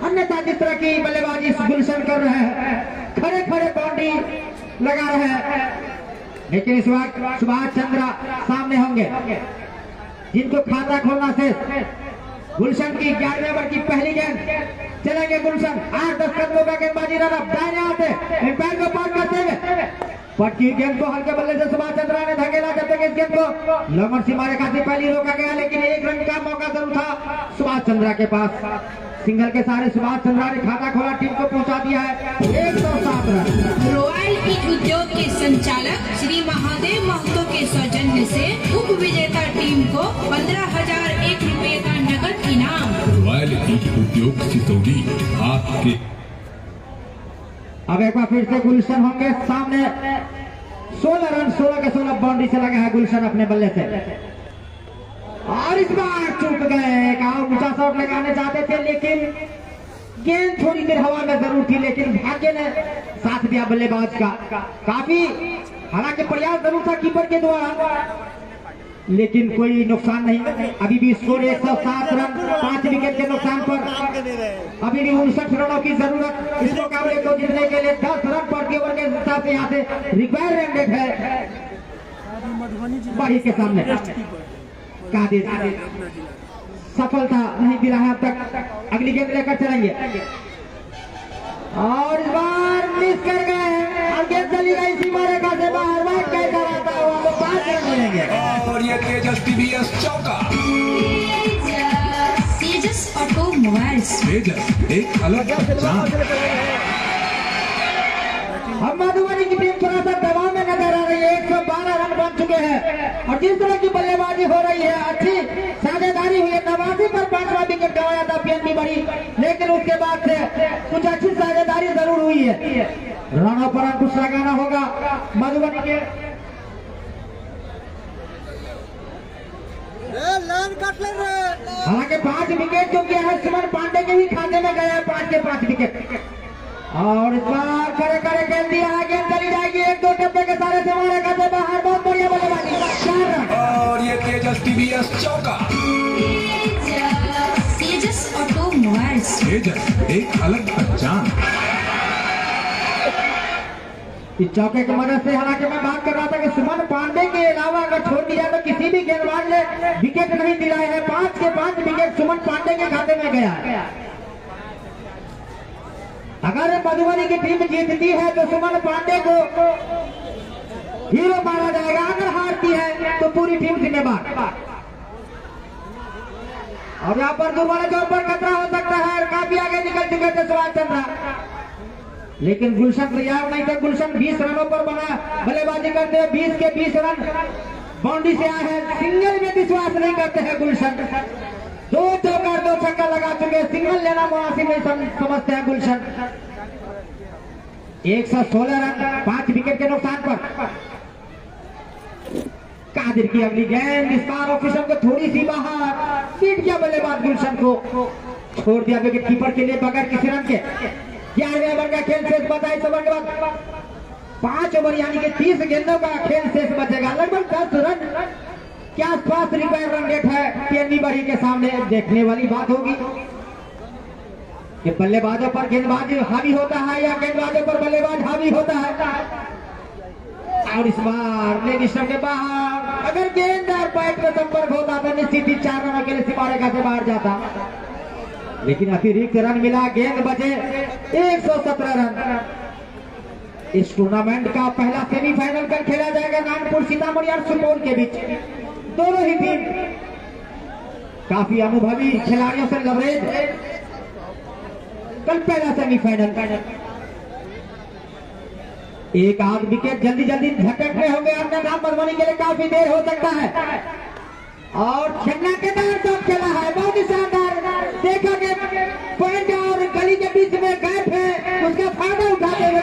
A: अन्यथा जिस तरह की बल्लेबाजी गुलशन कर रहे हैं, खड़े खड़े बाउंड्री लगा रहे हैं। लेकिन इस वक्त सुभाष चंद्रा सामने होंगे जिनको खाता खोलना से गुलशन की 11वें ओवर की पहली गेंद चलेंगे। गुलशन 8-10 कदमों का गेंदबाजी रन अप दाहिने आते पैर को पार करते हुए पटकी गेंद को हल्के बल्ले से सुभाष चंद्रा ने धकेला। जब तक इस गेंद को लमन सीमा रेखा से पहले रोका गया, लेकिन 1 रन का मौका जरूर था सुभाष चंद्रा के पास। सिंगल के सारे सुभाष चंद्रा ने खाता खोला, टीम को पहुंचा दिया है 107 रन।
D: रॉयल ईट उद्योग के संचालक श्री महादेव महतो के सौजन्य से उप विजेता टीम को 15,001 रुपए का नगद इनाम।
C: रॉयल ईट उद्योग सिसोदी आपके।
A: अब एक बार फिर से गुलशन होंगे सामने। 16 रन 16 के 16 बाउंड्री से लगा है गुलशन अपने बल्ले से, और इस बार चूक गए। ऊंचा शॉट लगाने चाहते थे, लेकिन गेंद थोड़ी देर हवा में जरूर थी, लेकिन भाग्य ने साथ दिया बल्लेबाज का। काफी हालांकि प्रयास जरूर था कीपर के द्वारा, लेकिन कोई नुकसान नहीं। अभी भी स्कोर 107 रन 5 विकेट के नुकसान पर अभी भी 59 रनों की जरूरत इस मुकाबले को जीतने के लिए। 10 रन प्रति ओवर के हिसाब से यहाँ से रिक्वायर रन रेट है
B: मधुबनी जिला
A: बाड़ी के सामने। कादिर सफलता नहीं मिला है अब तक, अगली गेंद लेकर चलेंगे और इस बार मिस कर गए और गेंद चली गई सीमा रेखा से बाहर। वाइड कैसा रहता हुआ वो 5 रन मिलेंगे।
C: और ये तेजस टीवीएस चौका।
D: तेजस ऑटोमोबाइल्स।
C: तेजस एक अलग पहचान।
A: अब मधुबनी की टीम थोड़ा सा दबाव में नजर आ रही है। 112 रन बन चुके हैं और जिस तरह की बल्लेबाजी हो रही है, अच्छी साझेदारी हुई है। 89 पर 5वां विकेट गंवाया था पीएनबी बड़ी, लेकिन उसके बाद से कुछ अच्छी साझेदारी जरूर हुई है। रनों पर अंकुश लगाना होगा मधुबनी के। हालांकि 5 विकेट जो किया है सुमन पांडे के भी खाते में गया है 5 के 5 विकेट। और इस बार खड़े खड़े खेल दिया है, गेंद चली जाएगी 1-2 डब्बे के सारे से मारे खाते बाहर। बहुत बढ़िया बल्लेबाजी, 4 रन।
C: और ये तेजस टीवीएस चौका।
D: तेजस ऑटोमोबाइल्स।
C: तेजस एक अलग पहचान।
A: इस चौके की मदद से, हालांकि मैं बात कर रहा था कि सुमन पांडे के अलावा अगर छोड़ दिया तो किसी भी गेंदबाज ने विकेट नहीं दिलाए हैं। 5 के 5 विकेट सुमन पांडे के खाते में गया है। अगर मधुबनी की टीम जीतती है तो सुमन पांडे को हीरो माना जाएगा, अगर हारती है तो पूरी टीम जिम्मेवार। और यहाँ पर दोबारा जोर पर खतरा हो सकता है, काफी आगे निकल चुके थे सुभाष चंद्रा, लेकिन गुलशन तैयार नहीं थे। गुलशन 20 रनों पर बना बल्लेबाजी करते हुए 20 के 20 रन बाउंड्री से आए हैं। सिंगल में विश्वास नहीं करते हैं गुलशन। 2 चौका 2 छक्का लगा चुके, सिंगल लेना मुनासिब नहीं समझते हैं गुलशन। 116 रन 5 विकेट के नुकसान पर। कादिर की अगली गेंद, स्टार ऑफिसर को थोड़ी सी बाहर, सीट गया बल्लेबाज गुलशन को, छोड़ दिया विकेट कीपर के लिए बगैर किसी रन के। 11वें ओवर का खेल शेष, 27 ओवर के बाद 5 ओवर यानी कि 30 गेंदों का खेल शेष बचेगा। लगभग 10 रन के आसपास रिक्वायर रन रेट है पीएनबी बड़ी के सामने। देखने वाली बात होगी कि बल्लेबाजों पर गेंदबाज हावी होता है या गेंदबाजों पर बल्लेबाज हावी होता है। और इस बार लेग स्टंप के बाहर, अगर गेंद और बैट का संपर्क होता तो निश्चित ही 4 रनों के लिए सिपारेगा से बाहर जाता, लेकिन अतिरिक्त रन मिला। गेंद बचे 117 रन। इस टूर्नामेंट का पहला सेमीफाइनल कल खेला जाएगा नागपुर, सीतामढ़ी और सुपौल के बीच। दोनों ही टीम काफी अनुभवी खिलाड़ियों से लवरेज। कल पहला सेमीफाइनल, एक आध विकेट जल्दी जल्दी झटक रहे होंगे, अन्य नाम मधुबनी के लिए काफी देर हो सकता है। और छन्ना के दार तो खेला है, बहुत ही शानदार। देखा कि पॉइंट और गली के बीच में गैप है, उसका फायदा उठाते हुए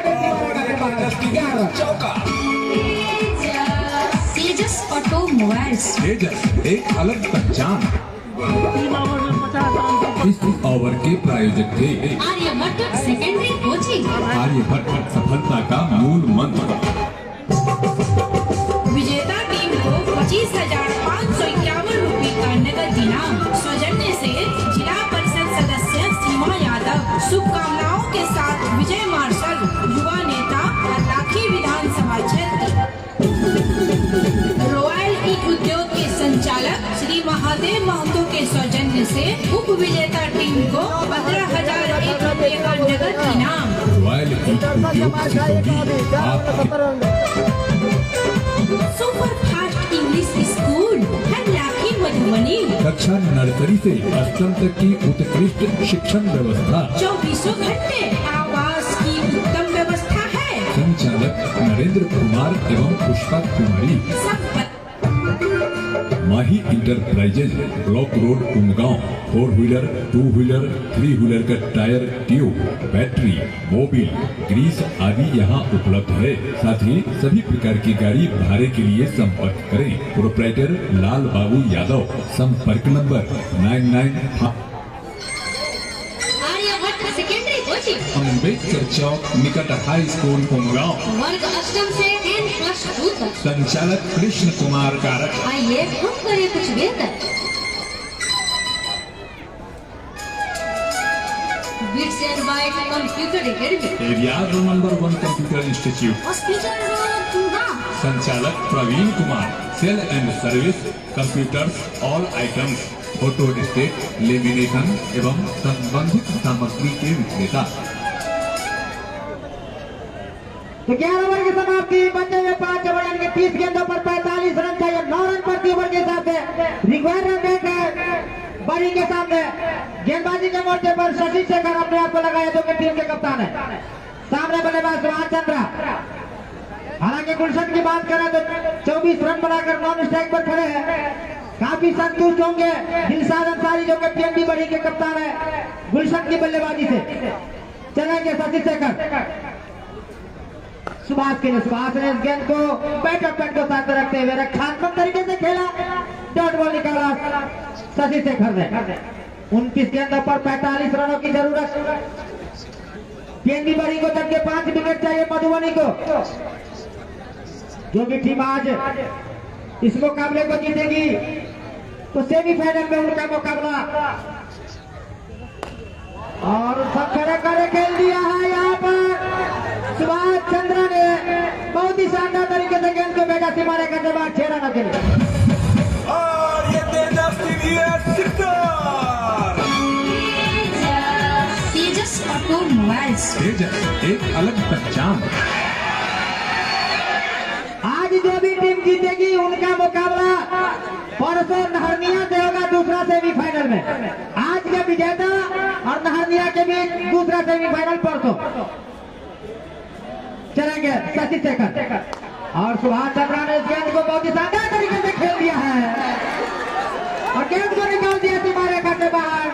D: तेजस ऑटोमोबाइल्स।
C: तेजस एक अलग पहचान।
B: 3 ओवर में 50 रन।
C: इस ओवर के प्रायोजक थे
D: आर्यभट्ट सेकेंडरी कोचिंग।
C: आर्यभट्ट, सफलता का मूल मंत्र।
D: विजेता टीम को 25,551 रुपए का नगद इनाम। सौजन्य से जिला परिषद सदस्य सीमा यादव। शुभकामनाओं के साथ विजय मार्शल, युवा नेता, लाठी विधानसभा क्षेत्र। रॉयल ईट उद्योग के संचालक श्री महादेव महतो के सौजन्य से उप विजेता टीम को 15,001 रुपए का नगद इनाम।
C: रॉयल ईट उद्योग से होगी आपकी
D: सुपर फास्ट इंग्लिश स्कूल है लाठी मधुबनी।
C: कक्षा नर्सरी से अष्टम तक की उत्कृष्ट शिक्षण व्यवस्था।
D: 24 घंटे आवास की उत्तम व्यवस्था है।
C: संचालक नरेंद्र कुमार एवं Pushpa Kumari. Mahi enterprises, block road, Umgaon. 4 wheeler, 2 wheeler, 3 wheeler का tyre, tube, battery, mobil, grease आदि यहाँ उपलब्ध है। साथ ही सभी प्रकार की गाड़ी भाड़े के लिए संपर्क करें। प्रोप्राइटर लाल बाबू यादव। संपर्क number 99।
F: Aryabhatta secondary coaching,
E: Ambedkar Chowk निकट हाई स्कूल उमगांव।
F: वर्ग अष्टम से 10+2 तक।
E: संचालक कृष्ण कुमार कारक।
F: आइए हम करें कुछ बेहतर।
D: Bits and Bytes Computer Academy.
E: Area road number 1 computer institute.
D: Hospital Road, Gurgaon.
E: संचालक Praveen Kumar. Sale and service computers all items, photo state, lamination एवं संबंधित सामग्री के विक्रेता।
A: तो 11 ओवर की समाप्ति, बचे हुए 5 ओवर यानी कि 30 गेंदों पर 45 रन चाहिए। 9 रन प्रति ओवर के हिसाब से रिक्वायर्ड रन रेट है बड़ी के सामने। गेंदबाजी के मोर्चे पर शशि शेखर अपने आप को लगाया जो कि टीम के कप्तान है। सामने बल्लेबाज सुभाष चंद्रा। हालांकि गुलशन की बात करें तो 24 रन बनाकर नॉन स्ट्राइक पर खड़े हैं। काफी संतुष्ट होंगे दिलशाद अंसारी जो कि पीएनबी बड़ी के कप्तान है गुलशन की बल्लेबाजी से। चलेंगे शशि शेखर सुभाष के लिए। सुभाष ने इस गेंद को बैट और पेट को साथ रखते हुए रक्षात्मक तरीके से खेला, डॉट बॉल निकाला शशि शेखर ने। 29 गेंदों पर 45 रनों की जरूरत। पीएनबी बड़ी को जबकि 5 विकेट चाहिए मधुबनी को, जो भी टीम आज इस मुकाबले को जीतेगी तो सेमीफाइनल में उनका मुकाबला। और सब खड़े खेल दिया है यहाँ पर सुभाष चंद्रा ने बहुत ही शानदार तरीके से गेंद को बेटा सीमारे करने बाद 6 रनों के लिए।
H: और ये
D: तेजस ऑटोमोबाइल्स।
E: तेजस एक अलग पहचान।
A: आज जो भी टीम जीतेगी उनका मुकाबला परसों नहरनिया से होगा दूसरा सेमीफाइनल में। आज के विजेता और नहरनिया के बीच दूसरा सेमीफाइनल परसों। चलेंगे शशि शेखर और सुभाष चंद्रा ने इस गेंद को बहुत ही शानदार तरीके से खेल दिया है और गेंद को निकाल दिया सीमा रेखा के बाहर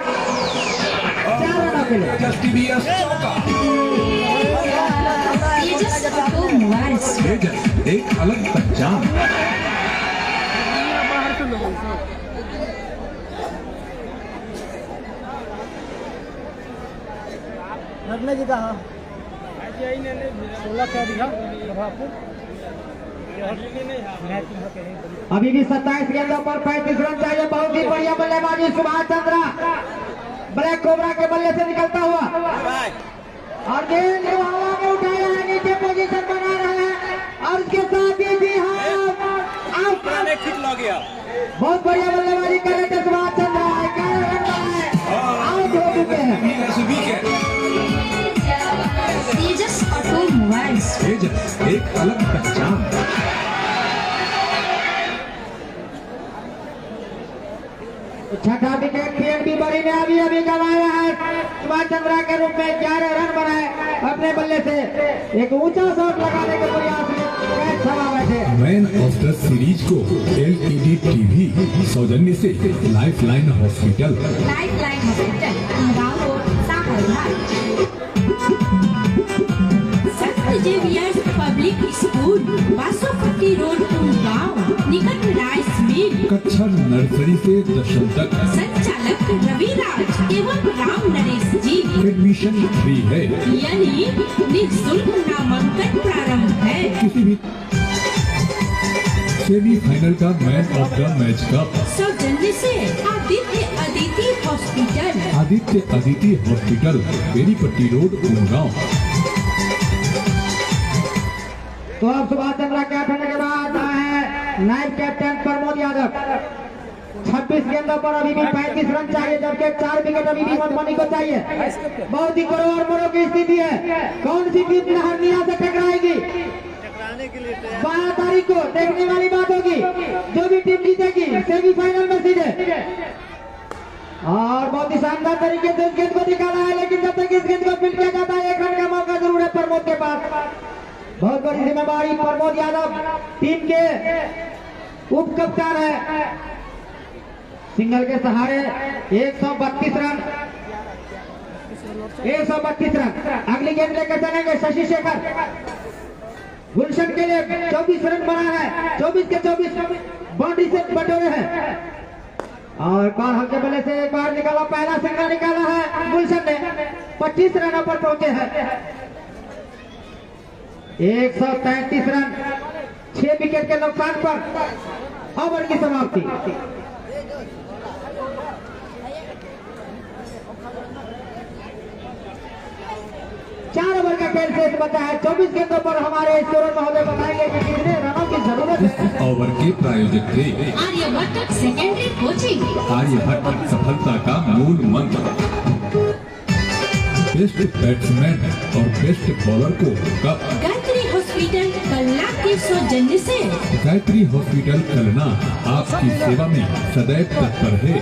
A: 4 रनों के लिए।
D: तेजस ऑटोमोबाइल्स।
E: तेजस एक अलग पहचान।
B: रखने की कहा 16 क्या दिया
A: अभी भी 27 गेंदों पर 35 रन चाहिए। बहुत ही बढ़िया बल्लेबाजी सुभाष चंद्रा ब्लैक कोबरा के बल्ले से निकलता हुआ और गेंद को हवा में उठाया है, नीचे पोजीशन बना रहे हैं और उसके साथ ही जी बहुत बढ़िया बल्लेबाजी कर रहे थे सुभाष चंद्रा। 11 रन आउट हो चुके हैं।
D: तेजस ऑटोमोबाइल्स।
E: तेजस एक अलग पहचान।
A: छठा विकेट पीएनबी बड़ी ने अभी गंवाया है। सुभाष चंद्रा के रूप में 11 रन बनाए अपने बल्ले से। एक ऊंचा शॉट लगाने के प्रयास में कैच थमा बैठे।
C: मैन ऑफ द सीरीज को एलईडी टीवी सौजन्य से लाइफलाइन हॉस्पिटल
D: गाँव रोड साहरघाट। संत Xavier's public school Basopatti road गाँव निकट राइस मिल।
C: कक्षा नर्सरी से 10वीं तक।
D: संचालक रविराज एवं राम नरेश जी।
C: एडमिशन फ्री है
D: यानी निःशुल्क नामांकन प्रारंभ है।
C: किसी भी सेमीफाइनल का man of the match cup
D: सौजन्य से Aditya Aditi hospital.
C: Aditya Aditi hospital Beripatti road Gurgaon.
A: तो अब सुभाष चंद्रा के आठ होने के बाद है नायब कैप्टन प्रमोद यादव। 26 गेंदों पर अभी भी 35 रन चाहिए जबकि 4 विकेट अभी भी मधुबनी को चाहिए। बहुत ही करोड़ मोड़ों की स्थिति है। कौन सी टीम नहरनिया से टकराएगी 12 तारीख को देखने वाली बात होगी। जो भी टीम जीतेगी सेमीफाइनल में सीधे। और बहुत ही शानदार तरीके से इस गेंद को निकाला है, लेकिन जब तक इस गेंद को फील्ड किया जाता है 1 रन का मौका जरूर है प्रमोद के पास। बहुत बड़ी जिम्मेदारी प्रमोद यादव टीम के उप कप्तान है। सिंगल के सहारे 132 रन 132 रन। अगली गेंद लेकर चलेंगे शशि शेखर। गुलशन के लिए 24 रन बना है। 24 के 24 बाउंड्री से बटोरे हैं और बार हल्के बल्ले से एक बार निकाला। पहला सिंगल निकाला है गुलशन ने। 25 रनों पर पहुंचे हैं। 133 रन 6 विकेट के नुकसान पर ओवर की समाप्ति। खेल शेष बचा है। 24 गेंदों पर हमारे स्कोर महोदय बताएंगे कि कितने रनों की जरूरत है।
E: ओवर के प्रायोजक थे
D: आर्यभट्ट सेकेंडरी कोचिंग।
E: आर्यभट्ट सफलता का मूल मंत्र। बेस्ट बैट्समैन और बेस्ट बॉलर को कप
D: गायत्री हॉस्पिटल कल्ला के सौजन्य से।
E: गायत्री हॉस्पिटल कलना आपकी सेवा में सदैव तत्पर है।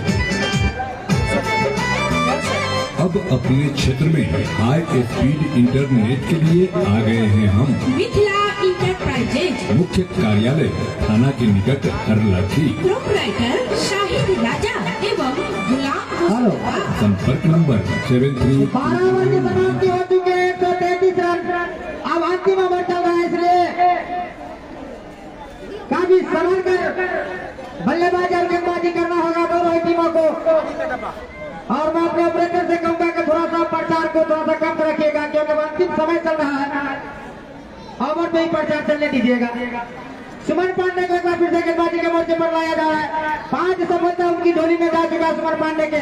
E: अब अपने क्षेत्र में हाई स्पीड इंटरनेट के लिए आ गए हैं हम।
D: मिथिला इंटरप्राइजेज,
E: मुख्य कार्यालय थाना के निकट हरलाठी।
D: प्रोपराइटर शाहिद राजा एवं गुलाम मुस्तफा।
E: संपर्क नंबर 73।
A: 12 ओवर की समाप्ति हो चुके हैं। 133 रन। अब अंतिम ओवर चल रहा है, इसलिए काफी संभल कर बल्लेबाजी और गेंदबाजी करना होगा दोनों ही टीमों को। और मैं अपने ऑपरेटर से कहूंगा कि थोड़ा सा प्रचार को थोड़ा सा कम रखिएगा, क्योंकि अंतिम समय चल रहा है। ओवर में ही प्रचार चलने दीजिएगा। सुमन पांडे को एक बार फिर से गेंदबाजी के मोर्चे पर लाया जा रहा है। 5 सफलता उनकी झोली में जा चुका सुमन पांडे के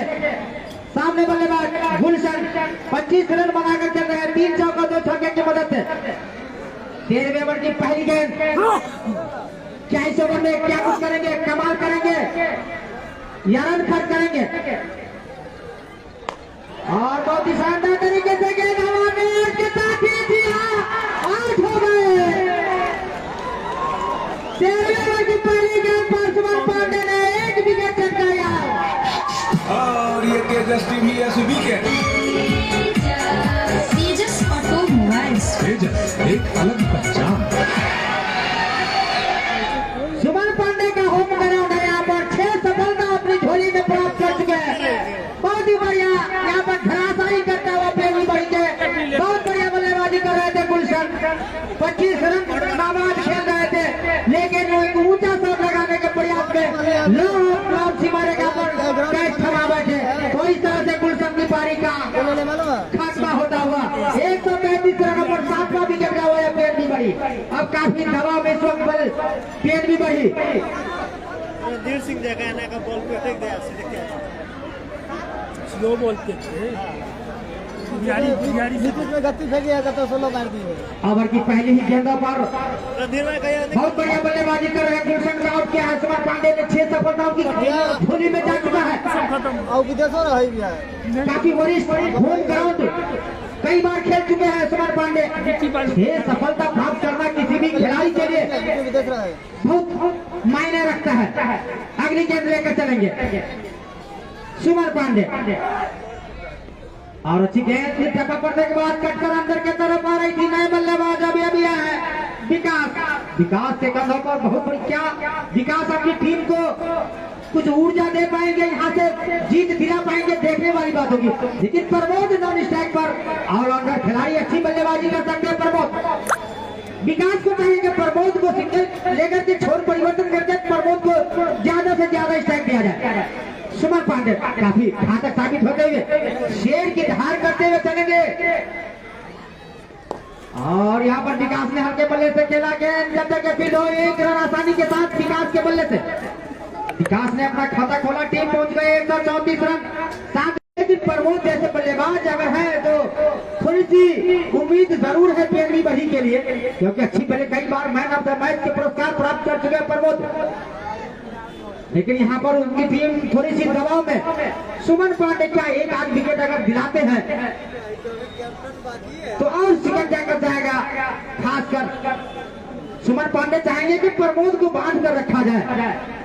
A: सामने। बल्लेबाज गुलशन 25 रन बनाकर चल रहे हैं, 3 चौका 2 छक्के की मदद से। 13वें ओवर की पहली गेंद। क्या इस ओवर में क्या कुछ करेंगे, कमाल करेंगे या रन खर्च करेंगे? और बहुत ही शानदार तरीके से गेंद हवा में उसके साथ ही दिया, आउट हो गए। 13वें ओवर की पहली गेंद पर सुमन पांडे ने 1 विकेट चटकाया।
H: और ये तेजस टीवी विकेट।
D: तेजस ऑटोमोबाइल्स।
E: तेजस एक अलग पहचान।
A: सुमन पांडे का होम ग्राउंड है, यहाँ पर 6 सफलता अपनी झोली में प्राप्त कर चुके हैं। बहुत ही बढ़िया यहाँ पर धराशायी करता हुआ पहली बड़ी के बहुत बढ़िया बल्लेबाजी कर रहे थे गुलशन। 25 रन नाबाद खेल रहे थे, लेकिन वो एक ऊंचा शॉट लगाने के प्रयास में लो सीमा रेखा पर कैच थमा बैठे। तो इस तरह से गुलशन की पारी का खात्मा होता हुआ 135 रनों पर 7वां विकेट का हुआ पेन भी बढ़ी। अब काफी दबाव में इस वक्त बल पेन भी बढ़ी।
B: रणधीर सिंह देखा है का बॉल पे टेक दिया स्लो बोलते थे। में गति फेंकी है तो सोलो मार दी है।
A: ओवर की पहली ही गेंदों पर
B: रणधीर में कहीं
A: बहुत बढ़िया बल्लेबाजी कर रहे हैं गुलशन का। आउट किया है सुमन पांडे ने, 6 सफलताओं की झोली में जा चुका है।
B: और विदेशों रहा भी है।
A: काफी वरिष्ठ होम ग्राउंड कई बार खेल चुके हैं सुमन पांडे। 6 सफलता प्राप्त करना किसी भी खिलाड़ी के लिए
B: विदेश रहा है,
A: बहुत मायने रखता है। अगली गेंद लेकर चलेंगे सुमन पांडे। और अच्छी गेंद टपक पड़ने के बाद कटकर अंदर की तरफ आ रही थी। नए बल्लेबाज अभी आया है विकास। विकास के कंधों पर बहुत बड़ी, क्या विकास अपनी टीम को कुछ ऊर्जा दे पाएंगे, यहाँ से जीत दिला पाएंगे, देखने वाली बात होगी। लेकिन प्रमोद नॉन स्ट्राइक पर ऑलराउंडर खिलाड़ी अच्छी बल्लेबाजी कर सकते हैं प्रमोद। विकास को चाहिए कि प्रमोद को सिंगल लेकर के छोर परिवर्तन करके प्रमोद को ज्यादा से ज्यादा स्ट्राइक दिया जाए। सुमन पांडे काफी घातक साबित होते हुए शेर की धार करते हुए चलेंगे। और यहाँ पर विकास ने हल्के बल्ले से खेला गेंद, जब तक फील्ड हो 1 रन आसानी के साथ विकास के बल्ले से। विकास ने अपना खाता खोला, टीम पहुंच गए 134 रन। साथ लेकिन प्रमोद जैसे बल्लेबाज अगर है तो थोड़ी सी उम्मीद जरूर है पीएनबी बही के लिए, क्योंकि अच्छी पहले कई बार मैन ऑफ द मैच के पुरस्कार प्राप्त कर चुके हैं प्रमोद। लेकिन यहाँ पर उनकी टीम थोड़ी सी दबाव में। सुमन पांडे क्या 1 आध विकेट अगर दिलाते हैं तो और सिकट जाकर जाएगा। खासकर सुमन पांडे चाहेंगे कि प्रमोद को बांध कर रखा जाए,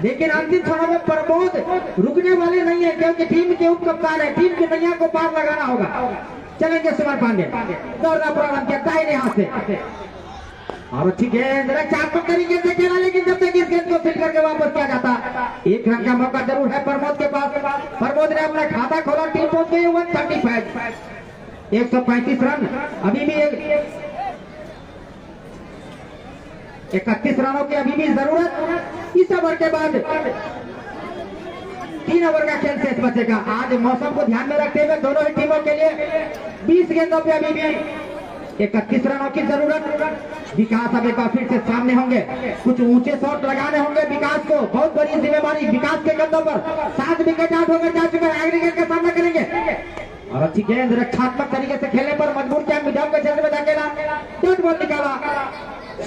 A: लेकिन अंतिम क्षणों में प्रमोद रुकने वाले नहीं है, क्योंकि टीम के उप कप्तान है। टीम की नैया को पार लगाना होगा। चलेंगे सुमन पांडे, दौड़ना प्रारंभ किया दाहिने हाथ से। और अच्छी गेंद रक्षात्मक तरीके से खेला, लेकिन जब तक इस गेंद को फिर करके वापस किया जाता, 1 रन का मौका जरूर है प्रमोद के पास। प्रमोद ने अपना खाता खोला, टीम पहुंच गई 135, 135 रन। अभी भी 31 रनों की अभी भी जरूरत। इस ओवर के बाद 3 ओवर का खेल शेष बचेगा। आज मौसम को ध्यान में रखते हुए दोनों ही टीमों के लिए 20 गेंदों पे अभी भी 31 रनों की जरूरत। विकास अब एक बार फिर से सामने होंगे, कुछ ऊंचे शॉट लगाने होंगे विकास को। बहुत बड़ी जिम्मेवारी विकास के कंधों पर। 7 विकेट आउट होकर जा चुके हैं, अगली गेंद का सामना करेंगे। और अच्छी गेंद रक्षात्मक तरीके से खेलने पर मजबूर किया मिडाम के क्षेत्र में धकेला। बॉल निकाला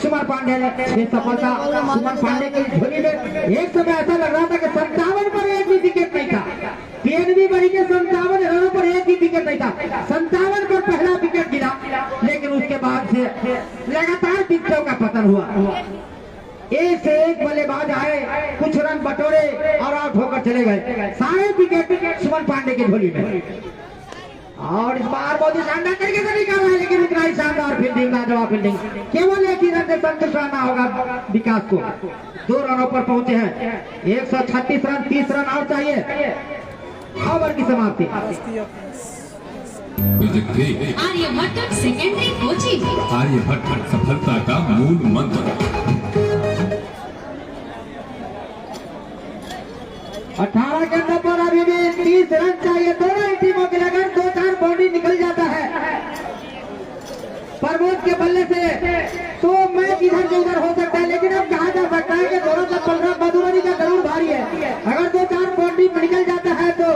A: सुमन पांडे ने, ये सफलता सुमन पांडे की झोली में। एक समय ऐसा लग रहा था कि 57 पर एक भी विकेट नहीं था, पीएनबी बड़ी के 57 रनों पर एक भी विकेट नहीं था। 57 पर पहला विकेट गिरा, लेकिन उसके बाद से लगातार विकेटों का पतन हुआ। एक से एक बल्लेबाज आए, कुछ रन बटोरे और आउट होकर चले गए। सारे विकेट सुमन पांडे की झोली में। और इस बार बहुत ही शानदार तरीके से निकाला है, लेकिन इतना ही शानदार फील्डिंग, लाजवाब फील्डिंग। केवल एक ही रन से संतुष्ट रहना होगा विकास को। 2 रनों पर पहुंचे हैं, 136 रन, 30 रन और चाहिए ओवर की समाप्ति।
D: Aryabhata secondary coaching.
E: आर्यभट्ट सफलता का मूल मंत्र।
A: 18 के अंदर पर अभी भी 30 रन चाहिए दोनों ही टीमों के लिए। अगर 2-4 बाउंड्री निकल जाता है प्रमोद के बल्ले से तो मैच इधर से उधर हो सकता है, लेकिन अब कहा जा सकता है कि दोनों का पलरा मधुबनी का जरूर भारी है। अगर 2-4 बाउंड्री निकल जाता है तो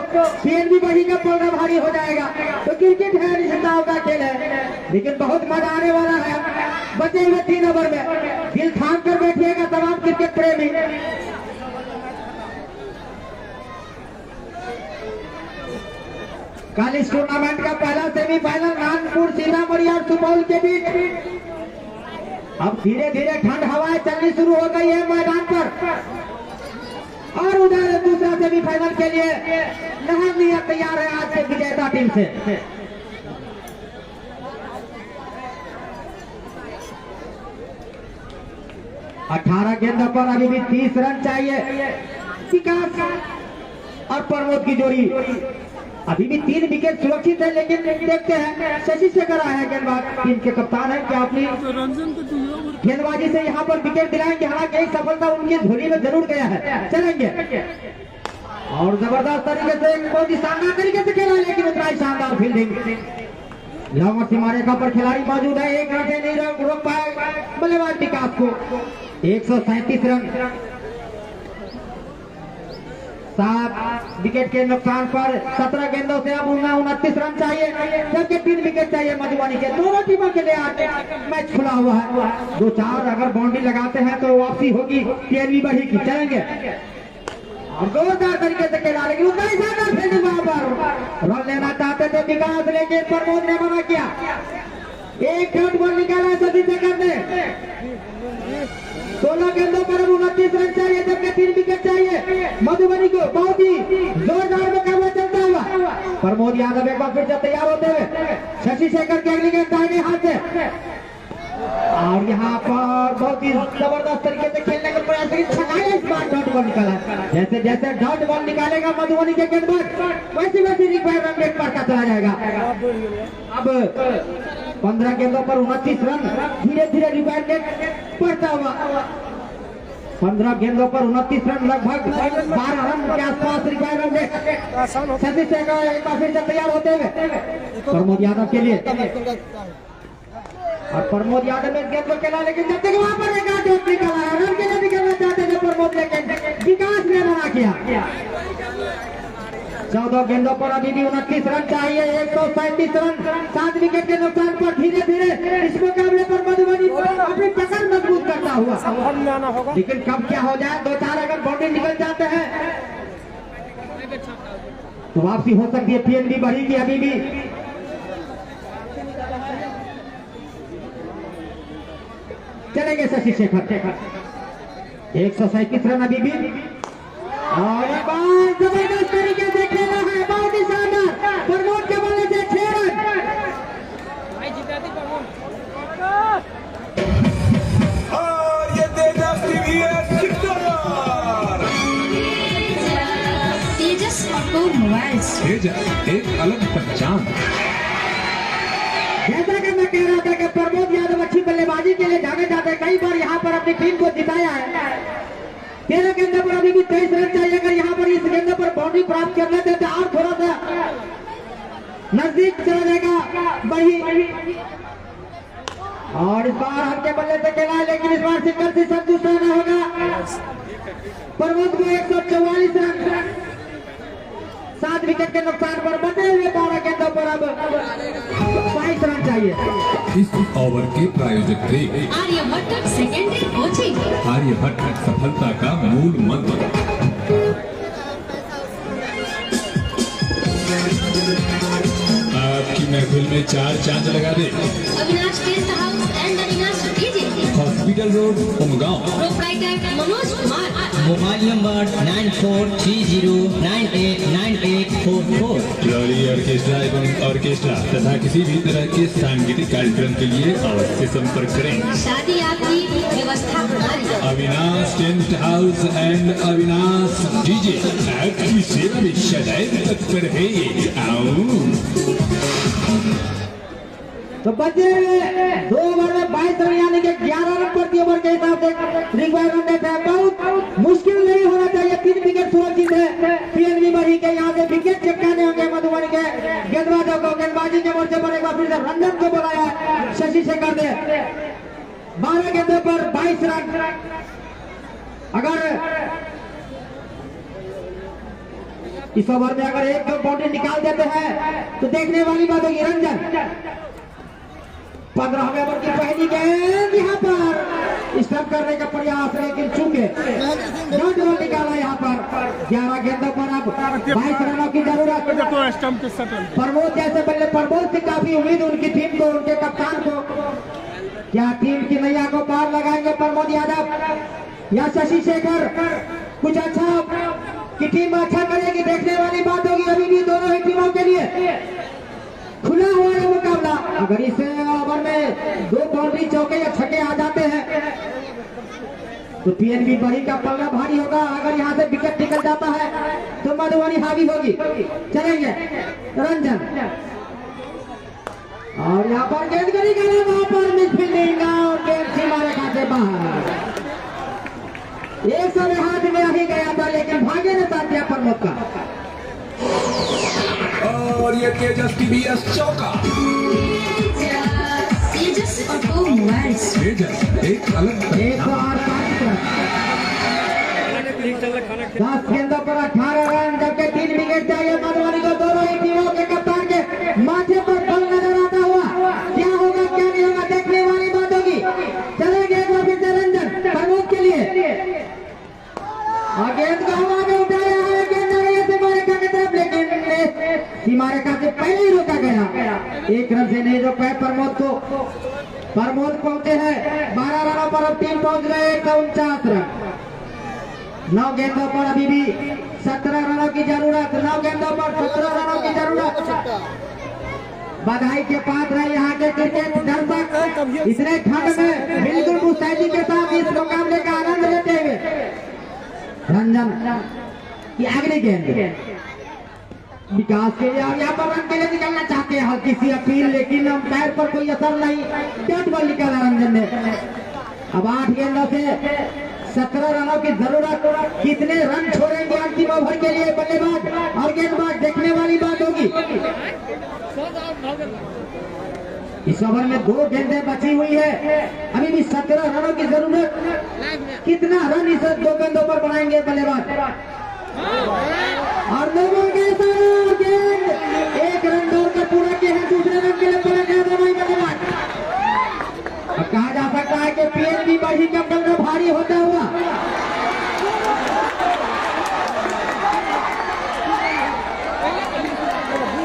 A: पीएनबी बड़ी का पलरा भारी हो जाएगा। तो क्रिकेट है, निश्चितताओं का खेल है, लेकिन बहुत मजा आने वाला है। बचे हुए 3 ओवर में दिल थाम कर बैठिएगा तमाम क्रिकेट प्रेमी। कल इस टूर्नामेंट का पहला सेमीफाइनल नागपुर, सीतामढ़ी और सुपौल के बीच। अब धीरे धीरे ठंड हवाएं चलनी शुरू हो गई है मैदान पर। और उधर दूसरा सेमीफाइनल के लिए नहर लिया तैयार है आज के विजेता टीम से। अठारह गेंदों पर अभी भी 30 रन चाहिए। विकास और प्रमोद की जोड़ी अभी भी 3 विकेट सुरक्षित है, लेकिन देखते हैं शशि शेखर आया है गेंदबाज, टीम के कप्तान है, क्या अपनी गेंदबाजी से यहाँ पर विकेट दिलाएंगे। हालांकि एक सफलता उनकी झोली में जरूर गया है, चलेंगे। और जबरदस्त तरीके से बहुत ही शानदार तरीके से खेला, लेकिन उतना ही शानदार फील्डिंग। लॉन्ग और सीमा रेखा पर खिलाड़ी मौजूद है, एक रन से नहीं रोक पाए बल्लेबाज विकास को। 137 रन, 7 विकेट के नुकसान पर 17 गेंदों से अब 29 रन चाहिए, जबकि 3 विकेट चाहिए मधुबनी के। दोनों टीमों के लिए आज मैच खुला हुआ है। 2-4 अगर बाउंड्री लगाते हैं तो वापसी होगी पीएनबी बड़ी की, चलेंगे। और जोरदार तरीके से खेला, लेकिन उतना ही शानदार फील्डिंग वहां पर। रन लेना चाहते थे विकास, लेकिन प्रमोद ने मना किया। एक डॉट बॉल निकाला शशि शेखर ने। 16 गेंदों पर 29 रन चाहिए, जबकि 3 विकेट चाहिए मधुबनी को। बहुत ही जोरदार मुकाबला चलता हुआ प्रमोद यादव एक बार फिर से तैयार होते हुए शशि शेखर की अगली गेंद दाहिने हाथ से। और यहाँ पर बहुत ही जबरदस्त तरीके से खेलने का प्रयास, इस बार डॉट बॉल निकाला। जैसे जैसे डॉट बॉल निकालेगा मधुबनी के गेंदबाज, वैसे वैसे रिक्वायर्ड रन रेट बढ़ता चला जाएगा। अब 15 गेंदों पर 29 रन, धीरे धीरे रिक्वायर्ड रेट बढ़ता हुआ। 15 गेंदों पर 29 रन, लगभग 12 रन के आसपास required run rate. Shashi Shekhar एक बार फिर से तैयार होते हुए प्रमोद यादव के लिए। और प्रमोद यादव ने गेंद को खेला, लेकिन जब तक वहां पर एक आउट निकला है, रन के लिए निकलना चाहते थे प्रमोद, लेकिन विकास ने मना किया। 14 गेंदों पर अभी भी 29 रन चाहिए, 137 रन, 7 विकेट के नुकसान पर धीरे धीरे इस मुकाबले पर मधुबनी अपनी पकड़ मजबूत करता हुआ। लेकिन कब क्या हो जाए, 2-4 अगर बाउंड्री निकल जाते हैं तो वापसी हो सकती है पीएनबी बड़ी की। अभी भी चलेंगे शशि शेखर। 137 रन अभी भी, और जबरदस्त तरीके से खेला है, बहुत ही शानदार। प्रमोद के बल्ले से 6 रन।
H: और ये तेजस्वी भी है
D: तेजस ऑटोमोबाइल्स।
E: तेजस एक अलग पहचान।
A: जैसा कि मैं कह रहा था कि प्रमोद यादव अच्छी बल्लेबाजी के लिए जाने जाते हैं, कई बार यहाँ पर अपनी टीम को जिताया है। 13 गेंदों पर अभी भी 23 रन चाहिए। अगर यहाँ पर इस गेंदों पर बाउंड्री प्राप्त कर लेते तो और थोड़ा सा नजदीक चला जाएगा बड़ी। और इस बार हल्के बल्ले से खेला, लेकिन इस बार सिंगल से संतुष्ट रहना होगा। प्रमोद को 144 रन 7 विकेट के नुकसान पर बने हुए 12 गेंदों पर अब 22 रन चाहिए।
C: इस ओवर के प्रायोजक थे
D: आर्यभट्ट सेकेंडरी कोचिंग।
C: आर्यभट्ट सफलता का मूल मंत्र। आपकी महफिल में 4 चांद लगा दे।
D: Avinash guest house and Avinash DJ.
C: Hospital road Umgaon.
D: Proprietor Manoj Kumar.
I: Mobile number 9430989844।
C: Lorry orchestra एवं ऑर्केस्ट्रा तथा किसी भी तरह के सांगीतिक कार्यक्रम के लिए अवश्य संपर्क करें।
D: शादी आपकी व्यवस्था हमारी।
C: Avinash tent house and Avinash DJ आपकी सेवा में सदैव तत्पर है। आओ
A: तो बचे 2 ओवर में 22 रन यानी कि 11 रन प्रति ओवर के हिसाब से रिक्वायरमेंट है। बहुत मुश्किल नहीं होना चाहिए। 3 विकेट सुरक्षित है। पीएनबी बढ़ी के यहाँ से विकेट चटकाने होंगे मधुबनी के गेंदबाजों को। गेंदबाजी के मोर्चे पर एक बार फिर से रंजन को बुलाया है शशि शेखर ने। 12 गेंदों पर 22 रन। अगर इस ओवर में अगर एक बाउंड्री निकाल देते हैं तो देखने वाली बात होगी। रंजन 15वें ओवर की पहली गेंद यहाँ पर स्टंप करने का प्रयास, लेकिन चूके डॉट बॉल निकाला यहाँ पर। 11 गेंदों पर अब 22 रनों की जरूरत। प्रमोद जैसे बल्ले, प्रमोद से काफी उम्मीद उनकी टीम को, उनके कप्तान को। क्या टीम की नैया को पार लगाएंगे प्रमोद यादव या शशि शेखर? कुछ अच्छा की टीम अच्छा करेगी, देखने वाली बात होगी। अभी भी दोनों ही टीमों के लिए खुला हुआ है मुकाबला। अगर इस ओवर में 2 बाउंड्री चौके या छक्के आ जाते हैं तो पीएनबी बड़ी का पल्ला भारी होगा। अगर यहाँ से विकेट निकल जाता है तो मधुबनी हावी होगी। चलेंगे रंजन और यहाँ पर गेंद करी गई, वहां पर मिसफील्डिंग और गेंद सीमा रेखा से बाहर। 100 हाथ में ही गया था लेकिन भागे ने साथ दिया प्रमोद का।
C: और ये तेजस टीवीएस चौका।
D: तेजस ऑटोमोबाइल्स।
C: तेजस एक अलग
A: 10 गेंदों पर 18 रन, जबकि 3 विकेट चाहिए मधुबनी को। दोनों ही टीमों के कप्तान के माथे पर बल नजर आता हुआ। क्या होगा क्या नहीं होगा देखने वाली बात होगी। चलेंगे एक बार फिर से रंजन प्रमोद के लिए। और गेंद को हवा में उठाया है, गेंद आ रही है सीमा रेखा की तरफ, लेकिन सीमा रेखा से पहले ही रोका गया। 1 रन से नहीं रोका है प्रमोद को। प्रमोद पहुंचे हैं 12 रनों पर, अब टीम पहुंच गए 149 रन। 9 गेंदों पर अभी भी 17 रनों की जरूरत। 9 गेंदों पर 17 रनों की जरूरत। बधाई के पात्र है यहाँ के क्रिकेट दर्शक। इतने ठंड में बिल्कुल मुस्तैदी के साथ इस मुकाबले का आनंद लेते हुए रंजन की अगली गेंद विकास के लिए और यहाँ पर रन के लिए निकलना चाहते हैं। हल्की सी अपील, लेकिन अंपायर पर कोई असर नहीं। डॉट बॉल निकाला रंजन ने। अब 8 गेंदों से 17 रनों की जरूरत। कितने रन छोड़ेंगे अंतिम ओवर के लिए बल्लेबाज और गेंदबाज, देखने वाली बात होगी। इस ओवर में 2 गेंदें बची हुई है। अभी भी 17 रनों की जरूरत। कितना रन इस 2 गेंदों पर बनाएंगे बल्लेबाज? और लोगों के साथ गेंद 1 रन दौड़कर पूरा किया है। दूसरे रन के लिए पूरा बल्लेबाज। कहा जा सकता है कि पीएनबी बढ़ी का पल्ला भारी होता हुआ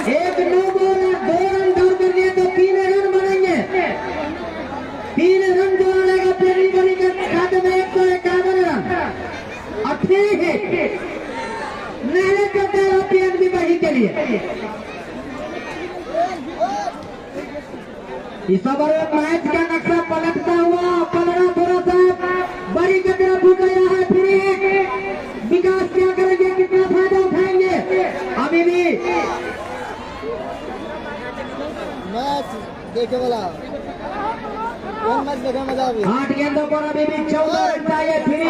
A: एक 9 बॉल 2 रन दौड़ कर लिए तो 3 रन बनेंगे। 3 रन जोड़ेगा पीएनबी बढ़ी के खाते में 151 रन। और ठीक है मेहनत करते हैं पीएनबी बढ़ी के लिए। इस ओवर में मैच का नक्शा पलटता हुआ, पलड़ा थोड़ा सा बड़ी की तरफ उठ गया है। फिर विकास क्या करेंगे, कितना फायदा उठाएंगे? अभी भी
B: मैच देखे वाला मैच देखे मजा भी।
A: 8 गेंदों पर अभी भी 14 रन चाहिए। फिर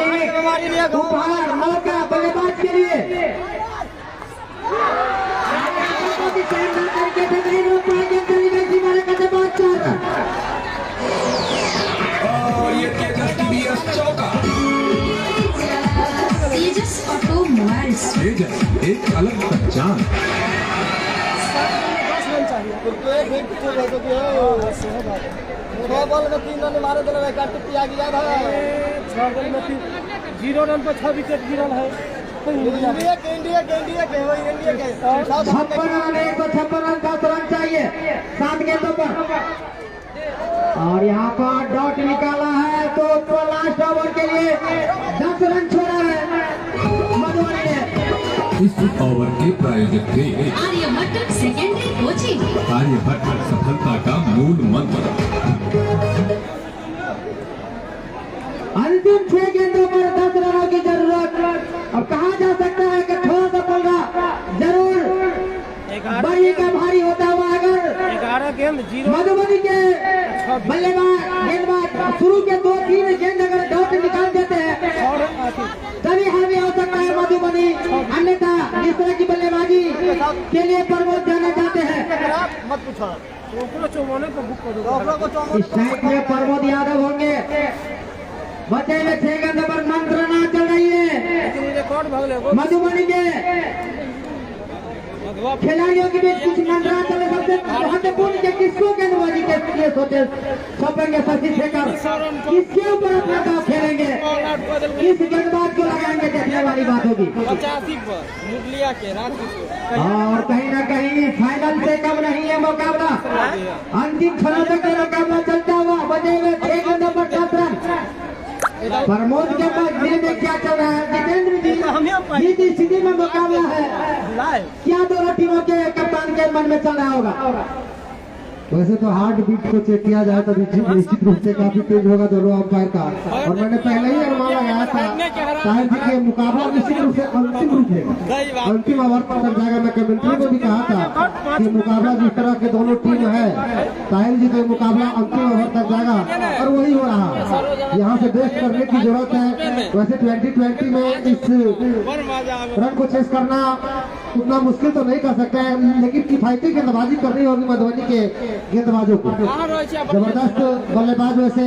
A: उपहार मौका बल्लेबाज के लिए।
C: और ये तेजस टीवीएस चौका।
D: तेजस ऑटो ऑटोमोबाइल्स।
C: तेजस एक अलग पहचान।
B: 10 रन चाहिए तो एक हिट तो है तो छह बॉल में 3 रन मारे दिले भाई काट पिया गया था 6 बॉल में 0 रन पर 6 विकेट गिरल है। इंडिया के वही इंडिया के
A: 56 रन 156 रन 10 रन चाहिए 7 गेंदों पर और यहाँ पर डॉट निकाला है तो लास्ट ओवर के लिए 10 रन छोड़ा है मधुबनी ने।
C: इस ओवर के प्रायोजक थे
D: आर्यभट्ट सेकेंडरी कोचिंग।
C: आर्यभट्ट सफलता का मूल मंत्र।
A: अंतिम 6 गेंदों पर 10 रनों की जरूरत। अब कहा जा सकता है कि थोड़ा सा पलड़ा जरूर बड़ी का भारी होता हुआ अगर
B: 11 गेंद 0
A: मधुबनी के बल्लेबाज गेंदबाज शुरू के 2-3 गेंद अगर डॉट निकाल देते हैं
B: और
A: तभी हावी हो सकता है मधुबनी। अन्यथा इस तरह की बल्लेबाजी के लिए प्रमोद जाना चाहते हैं।
B: मत पूछो ओकरो 54 को बुक कर दो।
A: इस टाइप में प्रमोद यादव होंगे। बचे हुए 6 गेंद पर मंत्रणा चल रही है
B: रिकॉर्ड भागले
A: मधुबनी के खिलाड़ियों के बीच कुछ मंत्रणा चले। सबसे महत्वपूर्ण कि किसको गेंदबाजी के लिए सौंपेंगे शशि शेखर, किसके ऊपर अपना दाव खेलेंगे, किस गेंदबाज को लगाएंगे देखने वाली बात होगी।
B: 85 पर मुरलिया के
A: और कहीं ना कहीं फाइनल से कम नहीं है मुकाबला। अंतिम क्षणों तक मुकाबला चलता हुआ बचे हुए 6 गेंदों पर 10 रन। प्रमोद के पास दिल में क्या चल रहा है जितेंद्र जी की स्थिति में मुकाबला है क्या दोनों टीमों के कप्तान के मन में चल रहा होगा। वैसे तो हार्ट बीट को चेक किया जाए तो निश्चित रूप से काफी तेज होगा दोनों अंपायर का और मैंने पहले ही अनुमान लगाया था शायद कि मुकाबला निश्चित रूप से अंतिम रूप लेगा, अंतिम ओवर पर तक जाएगा। मैं कमेंट्री में भी कहा था कि मुकाबला जिस तरह के दोनों टीम है साहिल जी का मुकाबला अंतिम ओवर तक जाएगा और वही हो रहा है। यहाँ से बेस्ट करने की जरूरत है। वैसे 2020 में इस रन को चेस करना उतना मुश्किल तो नहीं कर सकते हैं लेकिन किफायती गेंदबाजी करनी होगी मधुबनी के गेंदबाजों को। जबरदस्त बल्लेबाज वैसे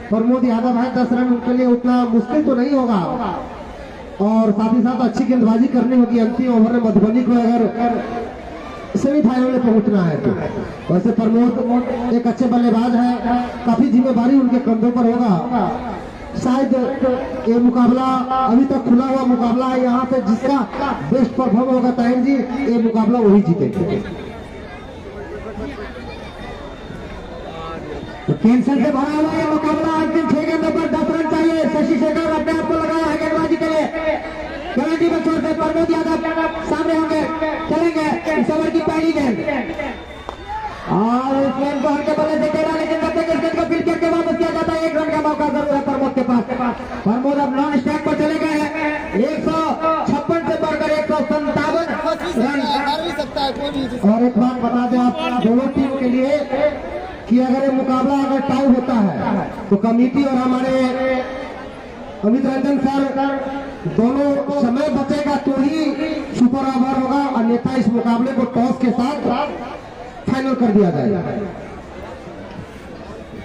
A: प्रमोद यादव है 10 रन उनके लिए उतना मुश्किल तो नहीं होगा और साथ ही साथ अच्छी गेंदबाजी करनी होगी अंतिम ओवर में मधुबनी को अगर सेमीफाइनल में पहुंचना है तो। वैसे प्रमोद एक अच्छे बल्लेबाज है, काफी जिम्मेदारी उनके कंधों पर होगा। शायद ये मुकाबला अभी तक खुला हुआ मुकाबला है, यहाँ से जिसका बेस्ट परफॉर्म होगा ताहिर जी ये मुकाबला वही जीतेंगे। तो टेंशन से भरा हुआ ये मुकाबला अंतिम 6 गेंदों पर 10 रन चाहिए। शशि शेखर अपने आप को लगाया है गेंदबाजी के लिए। गैलेंटी में छोड़ते प्रमोद यादव सामने होंगे चलेंगे इस ओवर की पहली गेंद और इस गेंद को हल्के बल्ले से खेला लेकिन जब तक इस गेंद को फिर के वापस किया जाता है 1 रन का मौका जरूर है प्रमोद के पास। प्रमोद अब नॉन स्ट्राइक पर चले गए हैं 156 से बढ़कर 157 रन। और एक बात बता दें आप दोनों टीम के लिए कि अगर ये मुकाबला अगर टाई होता है तो कमेटी और हमारे अमित रंजन सर दोनों समय बचेगा तो ही सुपर ओवर होगा, अन्यथा इस मुकाबले को टॉस के साथ फाइनल कर दिया जाएगा।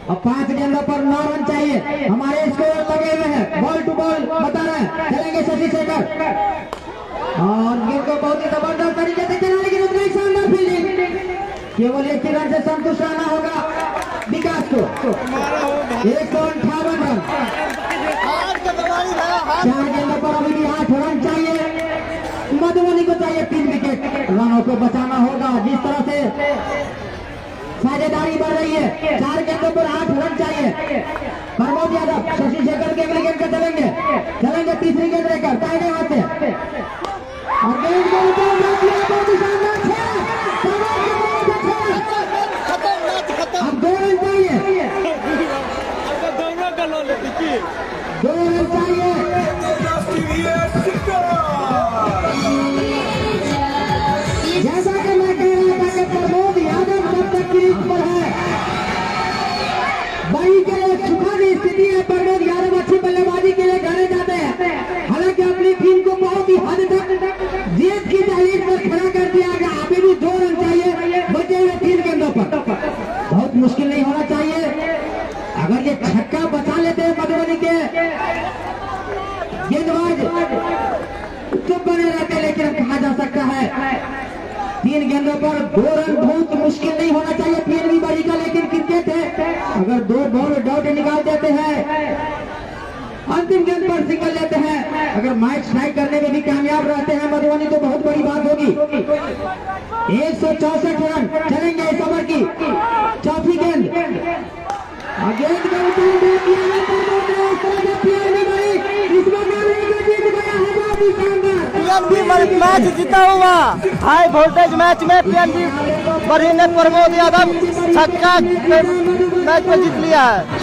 A: अब 5 गेंदों पर 9 रन चाहिए। हमारे स्कोर लगे हुए हैं बॉल टू बॉल बता रहे हैं चलेंगे शशि शेखर और गेंद को बहुत ही जबरदस्त तरीके से खेला लेकिन उतना ही शानदार फील्डिंग। केवल 1 रन से संतुष्ट रहना होगा विकास को। 158 रन 4 गेंदों पर अभी भी 8 रन चाहिए। मधुबनी को चाहिए 3 विकेट रनों को बचाना होगा। जिस तरह से साझेदारी बढ़ रही है 4 गेंदों पर 8 रन चाहिए। प्रमोद यादव शशि शेखर के अगली गेंद पे चलेंगे तीसरी गेंद लेकर दाहिने हाथ से और गेंद को अब 2 रन चाहिए 2 रन चाहिए। जैसा कि मैं कह रहा था कि प्रमोद यादव जब तक क्रीज पर है वही के लिए सुखद स्थिति है। प्रमोद यादव अच्छी बल्लेबाजी के लिए जाने जाते हैं, हालांकि अपनी टीम को बहुत ही हद तक चुप बने रहते, लेकिन कहा जा सकता है 3 गेंदों पर 2 रन बहुत मुश्किल नहीं होना चाहिए पीएनबी बड़ी का, लेकिन क्रिकेट है, अगर 2 बॉल डॉट निकाल देते हैं, अंतिम गेंद पर सिंगल लेते हैं, अगर मैच टाई करने में भी कामयाब रहते हैं मधुबनी तो बहुत बड़ी बात होगी। 164 रन चलेंगे इस ओवर की चौथी गेंद। गेंद का उतार दे दिया है पीएनबी बड़ी, इस बार जीत गया है बहुत ही शानदार।
B: पीएनबी मैच जीता हुआ हाई वोल्टेज मैच में पीएनबी बड़ी ने प्रमोद यादव छक्का मैच को जीत लिया है।